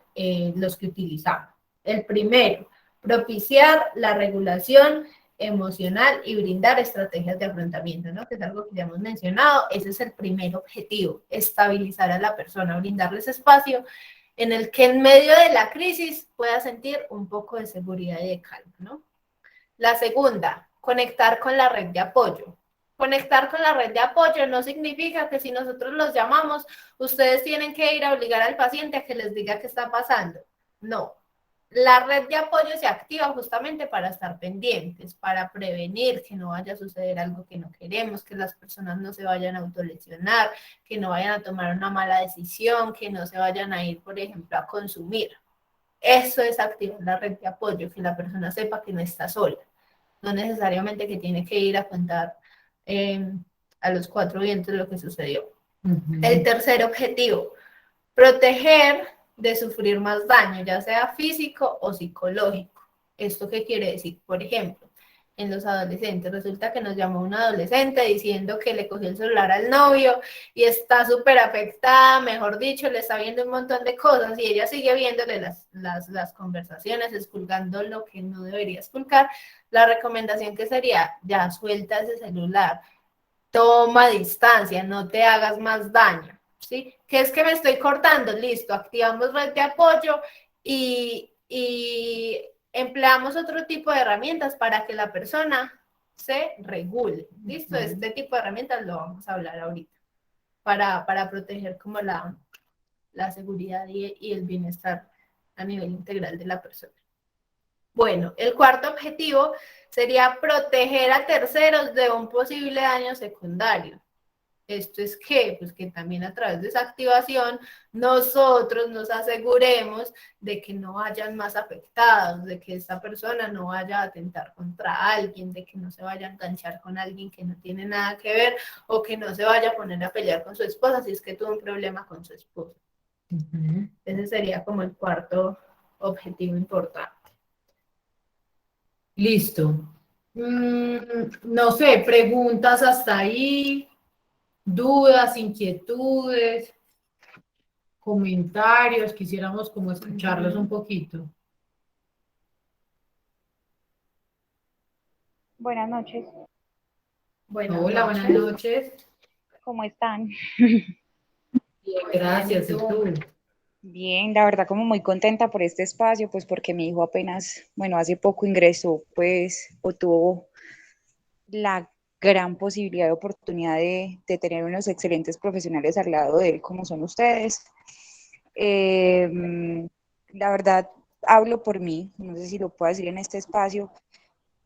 los que utilizamos. El primero, propiciar la regulación emocional y brindar estrategias de afrontamiento, ¿no? Que es algo que ya hemos mencionado. Ese es el primer objetivo, estabilizar a la persona, brindarles espacio en el que en medio de la crisis pueda sentir un poco de seguridad y de calma, ¿no? La segunda, conectar con la red de apoyo. Conectar con la red de apoyo no significa que si nosotros los llamamos, ustedes tienen que ir a obligar al paciente a que les diga qué está pasando. No. La red de apoyo se activa justamente para estar pendientes, para prevenir que no vaya a suceder algo que no queremos, que las personas no se vayan a autolesionar, que no vayan a tomar una mala decisión, que no se vayan a ir, por ejemplo, a consumir. Eso es activar la red de apoyo, que la persona sepa que no está sola. No necesariamente que tiene que ir a contar a los cuatro vientos lo que sucedió. El tercer objetivo, proteger de sufrir más daño, ya sea físico o psicológico. ¿Esto qué quiere decir? Por ejemplo, en los adolescentes, resulta que nos llamó una adolescente diciendo que le cogió el celular al novio y está súper afectada, mejor dicho, le está viendo un montón de cosas y ella sigue viéndole las conversaciones, expulgando lo que no debería expulgar. La recomendación que sería, ya suelta ese celular, toma distancia, no te hagas más daño, ¿sí? ¿Qué es que me estoy cortando? Listo, activamos red de apoyo y empleamos otro tipo de herramientas para que la persona se regule. ¿Listo? Este tipo de herramientas lo vamos a hablar ahorita para proteger como la seguridad y el bienestar a nivel integral de la persona. Bueno, el cuarto objetivo sería proteger a terceros de un posible daño secundario. Esto es que, pues que también a través de esa activación nosotros nos aseguremos de que no hayan más afectados, de que esta persona no vaya a atentar contra alguien, de que no se vaya a enganchar con alguien que no tiene nada que ver o que no se vaya a poner a pelear con su esposa si es que tuvo un problema con su esposa. Ese sería como el cuarto objetivo importante. Listo. No sé, preguntas hasta ahí, dudas, inquietudes, comentarios, quisiéramos como escucharlos un poquito. Buenas noches, Hola, buenas noches. ¿cómo están? Bien, gracias, ¿y tú? Bien, la verdad como muy contenta por este espacio, pues porque mi hijo apenas, bueno, hace poco ingresó, pues, o tuvo la gran posibilidad de oportunidad de tener unos excelentes profesionales al lado de él, como son ustedes. La verdad, hablo por mí, no sé si lo puedo decir en este espacio,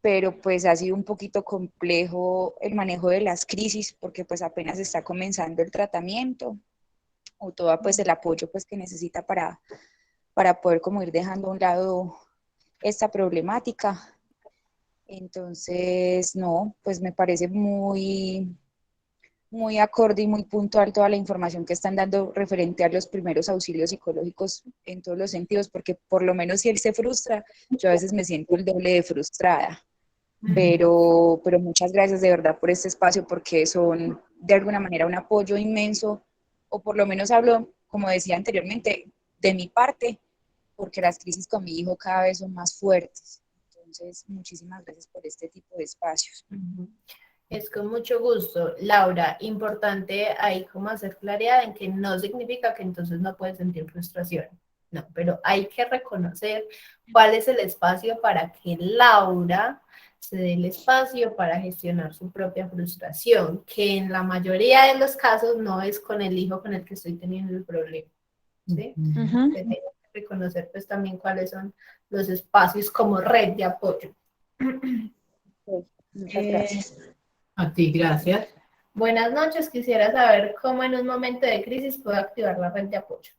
pero pues ha sido un poquito complejo el manejo de las crisis porque pues apenas está comenzando el tratamiento o todo pues el apoyo pues que necesita para poder como ir dejando a un lado esta problemática. Entonces, no, pues me parece muy acorde y muy puntual toda la información que están dando referente a los primeros auxilios psicológicos en todos los sentidos, porque por lo menos si él se frustra, yo a veces me siento el doble de frustrada. Pero muchas gracias de verdad por este espacio porque son de alguna manera un apoyo inmenso, o por lo menos hablo, como decía anteriormente, de mi parte, porque las crisis con mi hijo cada vez son más fuertes. Entonces, muchísimas gracias por este tipo de espacios. Es con mucho gusto. Laura, importante ahí como hacer claridad en que no significa que entonces no puedes sentir frustración. No, pero hay que reconocer cuál es el espacio para que Laura se dé el espacio para gestionar su propia frustración, que en la mayoría de los casos no es con el hijo con el que estoy teniendo el problema. ¿Sí? Que tengo que reconocer pues también cuáles son los espacios como red de apoyo. Muchas gracias. A ti, gracias. Buenas noches, quisiera saber cómo en un momento de crisis puedo activar la red de apoyo.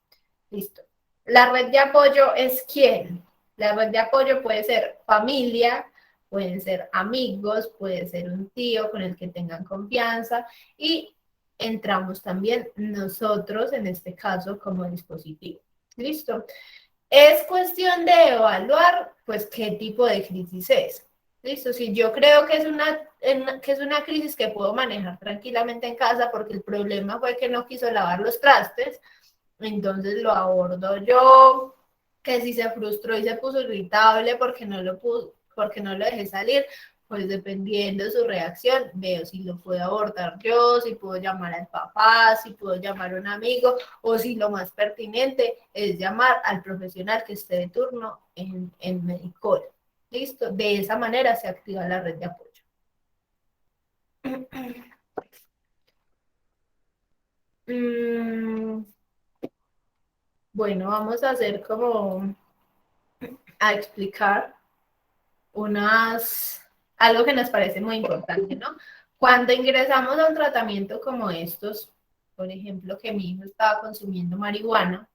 Listo. La red de apoyo es ¿quién? La red de apoyo puede ser familia, pueden ser amigos, puede ser un tío con el que tengan confianza y entramos también nosotros, en este caso, como dispositivo. ¿Listo? Es cuestión de evaluar, pues, qué tipo de crisis es. ¿Listo? Si yo creo que es una crisis que puedo manejar tranquilamente en casa porque el problema fue que no quiso lavar los trastes, entonces lo abordo yo, que si se frustró y se puso irritable porque no lo dejé salir, pues dependiendo de su reacción, veo si lo puedo abordar yo, si puedo llamar al papá, si puedo llamar a un amigo, o si lo más pertinente es llamar al profesional que esté de turno en Medicol. ¿Listo? De esa manera se activa la red de apoyo. Bueno, vamos a hacer como a explicar algo que nos parece muy importante, ¿no? Cuando ingresamos a un tratamiento como estos, por ejemplo, que mi hijo estaba consumiendo marihuana,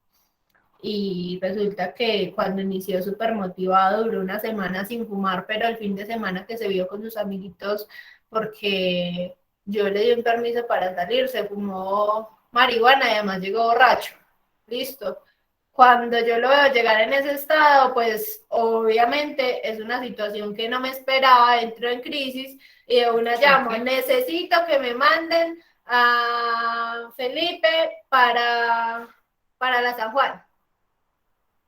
y resulta que cuando inició súper motivado duró una semana sin fumar, pero el fin de semana que se vio con sus amiguitos porque yo le di un permiso para salir, se fumó marihuana y además llegó borracho. Listo. Cuando yo lo veo llegar en ese estado, pues obviamente es una situación que no me esperaba, entro en crisis y de una llamo, necesito que me manden a Felipe para la San Juan.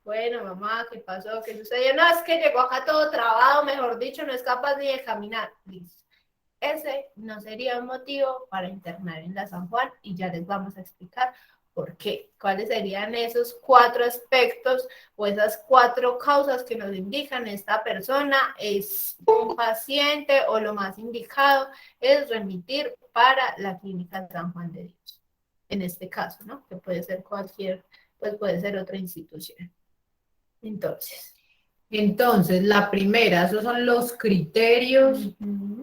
Bueno, mamá, ¿qué pasó? ¿Qué sucedió? No, es que llegó acá todo trabado, mejor dicho, no es capaz ni de caminar. Listo. Ese no sería un motivo para internar en la San Juan y ya les vamos a explicar por qué. ¿Cuáles serían esos 4 aspectos o esas 4 causas que nos indican esta persona es un paciente o lo más indicado es remitir para la clínica San Juan de Dios? En este caso, ¿no? Que puede ser cualquier, pues puede ser otra institución. Entonces, la primera, esos son los criterios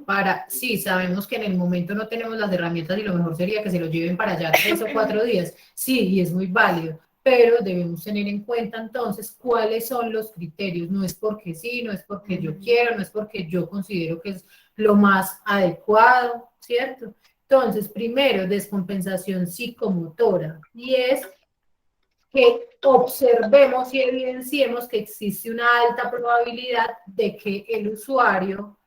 para, sí, sabemos que en el momento no tenemos las herramientas y lo mejor sería que se lo lleven para allá 3 o 4 días, sí, y es muy válido, pero debemos tener en cuenta entonces cuáles son los criterios, no es porque sí, no es porque yo quiero, no es porque yo considero que es lo más adecuado, ¿cierto? Entonces, primero, descompensación psicomotora, y es que observemos y evidenciemos que existe una alta probabilidad de que el usuario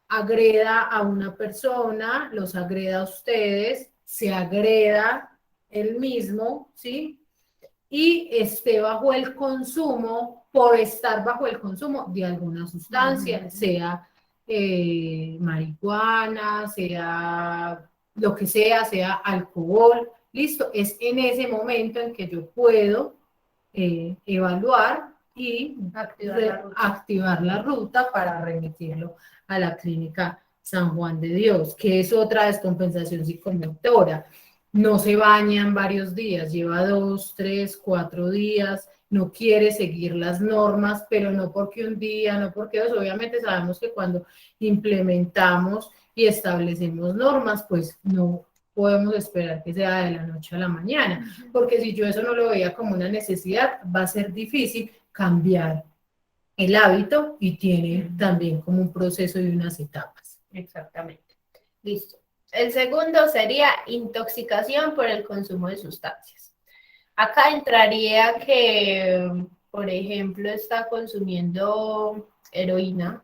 agreda a una persona, los agreda a ustedes, se agreda él mismo, ¿sí? Y esté bajo el consumo, por estar bajo el consumo de alguna sustancia, sea marihuana, sea lo que sea alcohol, listo, es en ese momento en que yo puedo evaluar y activar la ruta para remitirlo a la clínica San Juan de Dios, que es otra descompensación psicomotora. No se baña en varios días, lleva 2, 3, 4 días, no quiere seguir las normas, pero no porque un día, no porque dos, obviamente sabemos que cuando implementamos y establecemos normas, pues no podemos esperar que sea de la noche a la mañana, porque si yo eso no lo veía como una necesidad, va a ser difícil cambiar el hábito y tiene también como un proceso y unas etapas. Exactamente. Listo. El segundo sería intoxicación por el consumo de sustancias. Acá entraría que, por ejemplo, está consumiendo heroína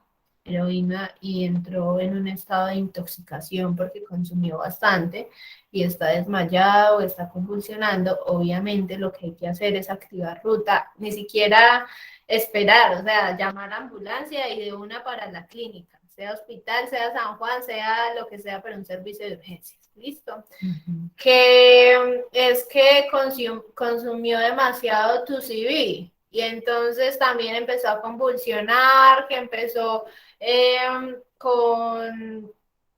y entró en un estado de intoxicación porque consumió bastante y está desmayado, está convulsionando. Obviamente lo que hay que hacer es activar ruta, ni siquiera esperar, o sea, llamar a ambulancia y de una para la clínica, sea hospital, sea San Juan, sea lo que sea, pero un servicio de urgencias. ¿Listo? Que es que consumió demasiado tu CV y entonces también empezó a convulsionar, que empezó con,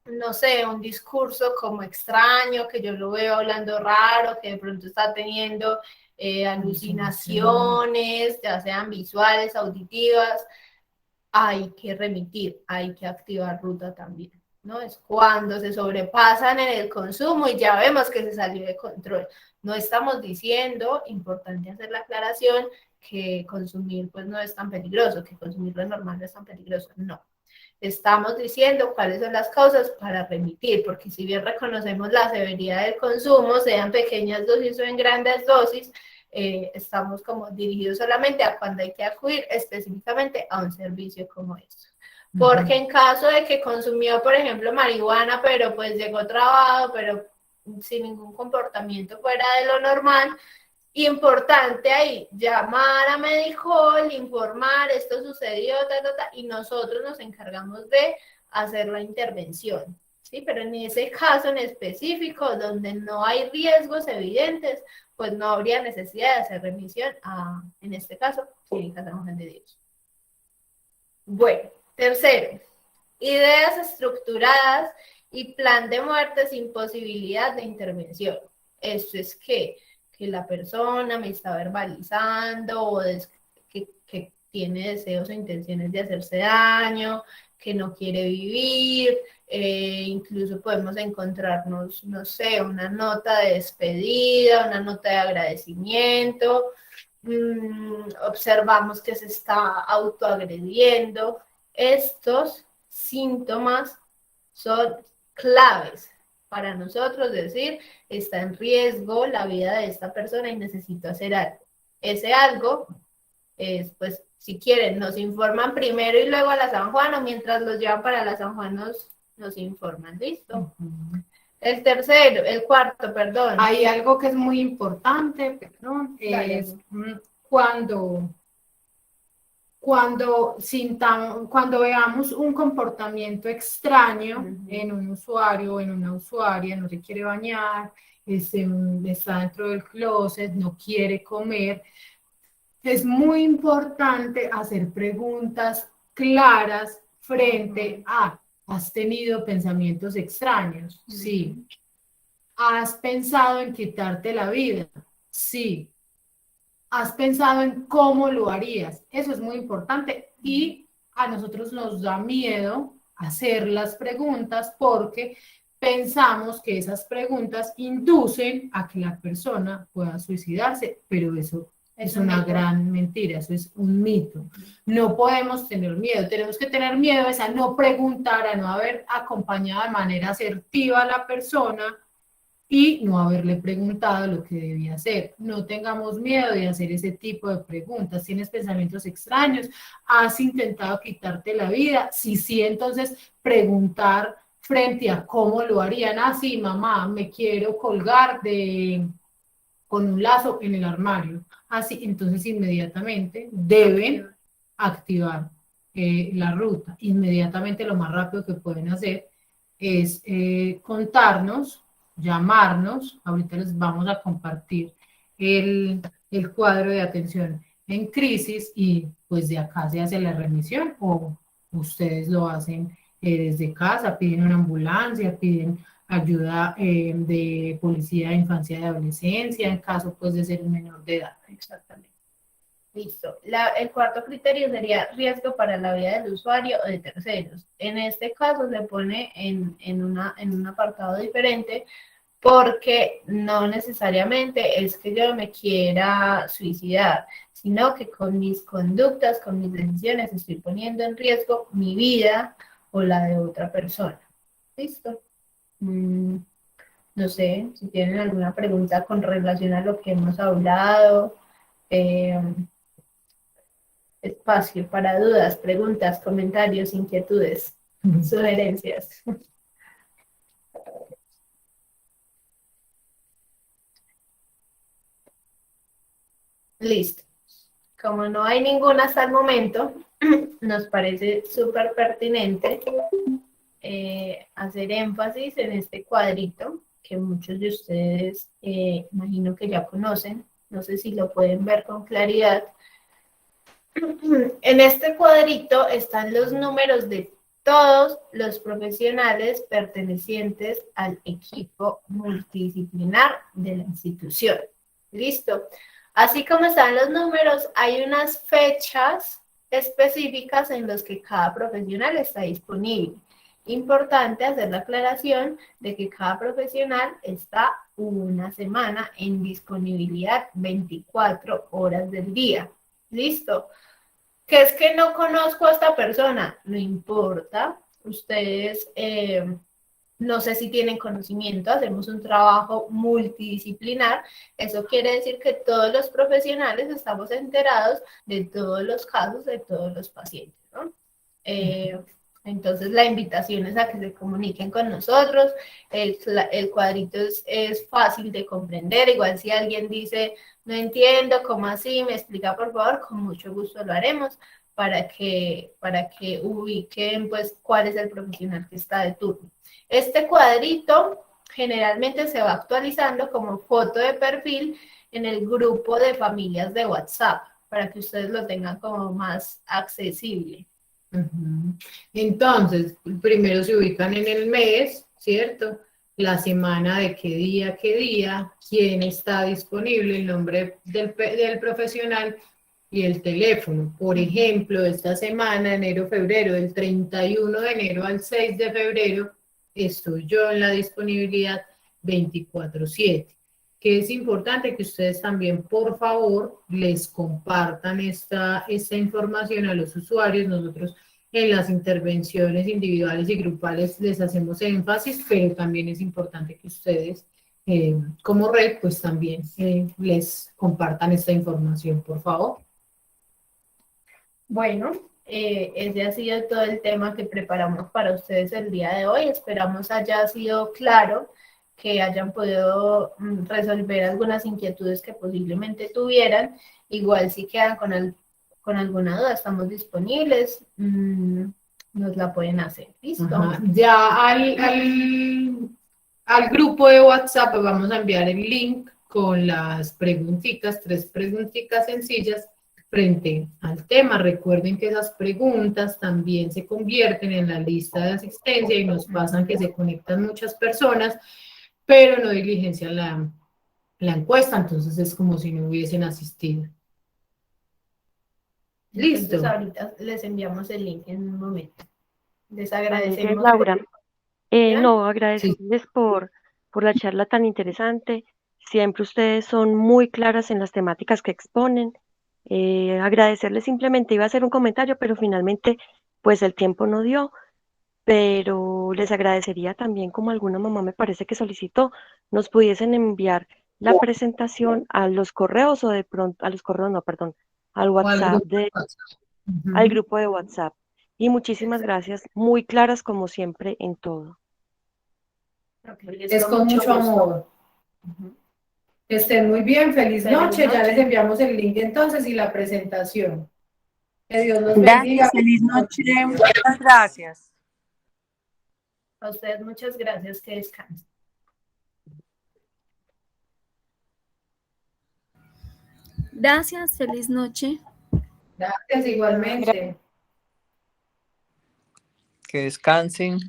no sé, un discurso como extraño, que yo lo veo hablando raro, que de pronto está teniendo alucinaciones, ya sean visuales, auditivas. Hay que remitir, hay que activar ruta también, ¿no? Es cuando se sobrepasan en el consumo y ya vemos que se salió de control. No estamos diciendo, importante hacer la aclaración, que consumir pues no es tan peligroso, que consumir lo normal no es tan peligroso, no. Estamos diciendo cuáles son las causas para remitir, porque si bien reconocemos la severidad del consumo, sean pequeñas dosis o en grandes dosis, estamos como dirigidos solamente a cuando hay que acudir específicamente a un servicio como este. Porque en caso de que consumió, por ejemplo, marihuana, pero pues llegó trabado, pero sin ningún comportamiento fuera de lo normal, importante ahí, llamar a Medicol, informar, esto sucedió, y nosotros nos encargamos de hacer la intervención, ¿sí? Pero en ese caso en específico, donde no hay riesgos evidentes, pues no habría necesidad de hacer remisión a, en este caso, Clínica San Juan de Dios. Bueno, tercero, ideas estructuradas y plan de muerte sin posibilidad de intervención. Esto es que la persona me está verbalizando o que tiene deseos o intenciones de hacerse daño, que no quiere vivir, incluso podemos encontrarnos, no sé, una nota de despedida, una nota de agradecimiento, observamos que se está autoagrediendo. Estos síntomas son claves para nosotros decir, está en riesgo la vida de esta persona y necesito hacer algo. Ese algo es, pues, si quieren, nos informan primero y luego a la San Juan, o mientras los llevan para la San Juan nos informan, ¿listo? El cuarto, perdón. Hay algo que es muy importante, perdón, es cuando veamos un comportamiento extraño en un usuario o en una usuaria, no se quiere bañar, está dentro del closet, no quiere comer, es muy importante hacer preguntas claras frente a, ¿has tenido pensamientos extraños? Sí. ¿Has pensado en quitarte la vida? Sí. ¿Has pensado en cómo lo harías? Eso es muy importante y a nosotros nos da miedo hacer las preguntas porque pensamos que esas preguntas inducen a que la persona pueda suicidarse, pero eso es una gran mentira, eso es un mito. No podemos tener miedo, tenemos que tener miedo a no preguntar, a no haber acompañado de manera asertiva a la persona y no haberle preguntado lo que debía hacer. No tengamos miedo de hacer ese tipo de preguntas. ¿Tienes pensamientos extraños? ¿Has intentado quitarte la vida? Si sí, entonces preguntar frente a cómo lo harían. Ah, sí, mamá, me quiero colgar con un lazo en el armario. Así, entonces inmediatamente deben activar la ruta. Inmediatamente lo más rápido que pueden hacer es contarnos, llamarnos. Ahorita les vamos a compartir el cuadro de atención en crisis y pues de acá se hace la remisión o ustedes lo hacen desde casa, piden una ambulancia, piden ayuda de policía de infancia y de adolescencia, en caso pues de ser un menor de edad. Exactamente. Listo. El cuarto criterio sería riesgo para la vida del usuario o de terceros. En este caso se pone en un apartado diferente porque no necesariamente es que yo me quiera suicidar, sino que con mis conductas, con mis decisiones estoy poniendo en riesgo mi vida o la de otra persona. ¿Listo? No sé si tienen alguna pregunta con relación a lo que hemos hablado. Espacio para dudas, preguntas, comentarios, inquietudes, sugerencias. Listo. Como no hay ninguna hasta el momento, nos parece súper pertinente hacer énfasis en este cuadrito que muchos de ustedes imagino que ya conocen. No sé si lo pueden ver con claridad. En este cuadrito están los números de todos los profesionales pertenecientes al equipo multidisciplinar de la institución. ¿Listo? Así como están los números, hay unas fechas específicas en las que cada profesional está disponible. Importante hacer la aclaración de que cada profesional está una semana en disponibilidad 24 horas del día. ¿Listo? ¿Qué es que no conozco a esta persona? No importa. Ustedes, no sé si tienen conocimiento, hacemos un trabajo multidisciplinar. Eso quiere decir que todos los profesionales estamos enterados de todos los casos de todos los pacientes, ¿no? Entonces la invitación es a que se comuniquen con nosotros. El cuadrito es fácil de comprender. Igual si alguien dice, no entiendo, ¿cómo así? Me explica por favor, con mucho gusto lo haremos para que ubiquen pues cuál es el profesional que está de turno. Este cuadrito generalmente se va actualizando como foto de perfil en el grupo de familias de WhatsApp para que ustedes lo tengan como más accesible. Entonces, primero se ubican en el mes, ¿cierto? La semana de qué día, quién está disponible, el nombre del profesional y el teléfono. Por ejemplo, esta semana, enero-febrero, del 31 de enero al 6 de febrero, estoy yo en la disponibilidad 24/7. Que es importante que ustedes también, por favor, les compartan esta información a los usuarios. Nosotros en las intervenciones individuales y grupales les hacemos énfasis, pero también es importante que ustedes, como red, pues también les compartan esta información, por favor. Bueno, ese ha sido todo el tema que preparamos para ustedes el día de hoy. Esperamos haya sido claro, que hayan podido resolver algunas inquietudes que posiblemente tuvieran. Igual si quedan con alguna duda, estamos disponibles, nos la pueden hacer. ¿Listo? Ajá. Ya al grupo de WhatsApp vamos a enviar el link con las preguntitas, 3 preguntitas sencillas frente al tema. Recuerden que esas preguntas también se convierten en la lista de asistencia y nos pasan que se conectan muchas personas, pero no diligencian la encuesta, entonces es como si no hubiesen asistido. Listo. Entonces ahorita les enviamos el link en un momento. Les agradecemos. Laura, ¿Ya? no, agradecerles por la charla tan interesante. Siempre ustedes son muy claras en las temáticas que exponen. Agradecerles simplemente, iba a hacer un comentario, pero finalmente pues el tiempo no dio. Pero les agradecería también, como alguna mamá me parece que solicitó, nos pudiesen enviar la presentación a los correos o de pronto, a los correos no, perdón, al WhatsApp, al grupo de WhatsApp. Y muchísimas gracias, muy claras como siempre en todo. Es con mucho amor. Que estén muy bien, feliz noche. Ya les enviamos el link entonces y la presentación. Que Dios los bendiga. Feliz noche. Muchas gracias. A ustedes muchas gracias, que descansen. Gracias, feliz noche. Gracias igualmente. Que descansen.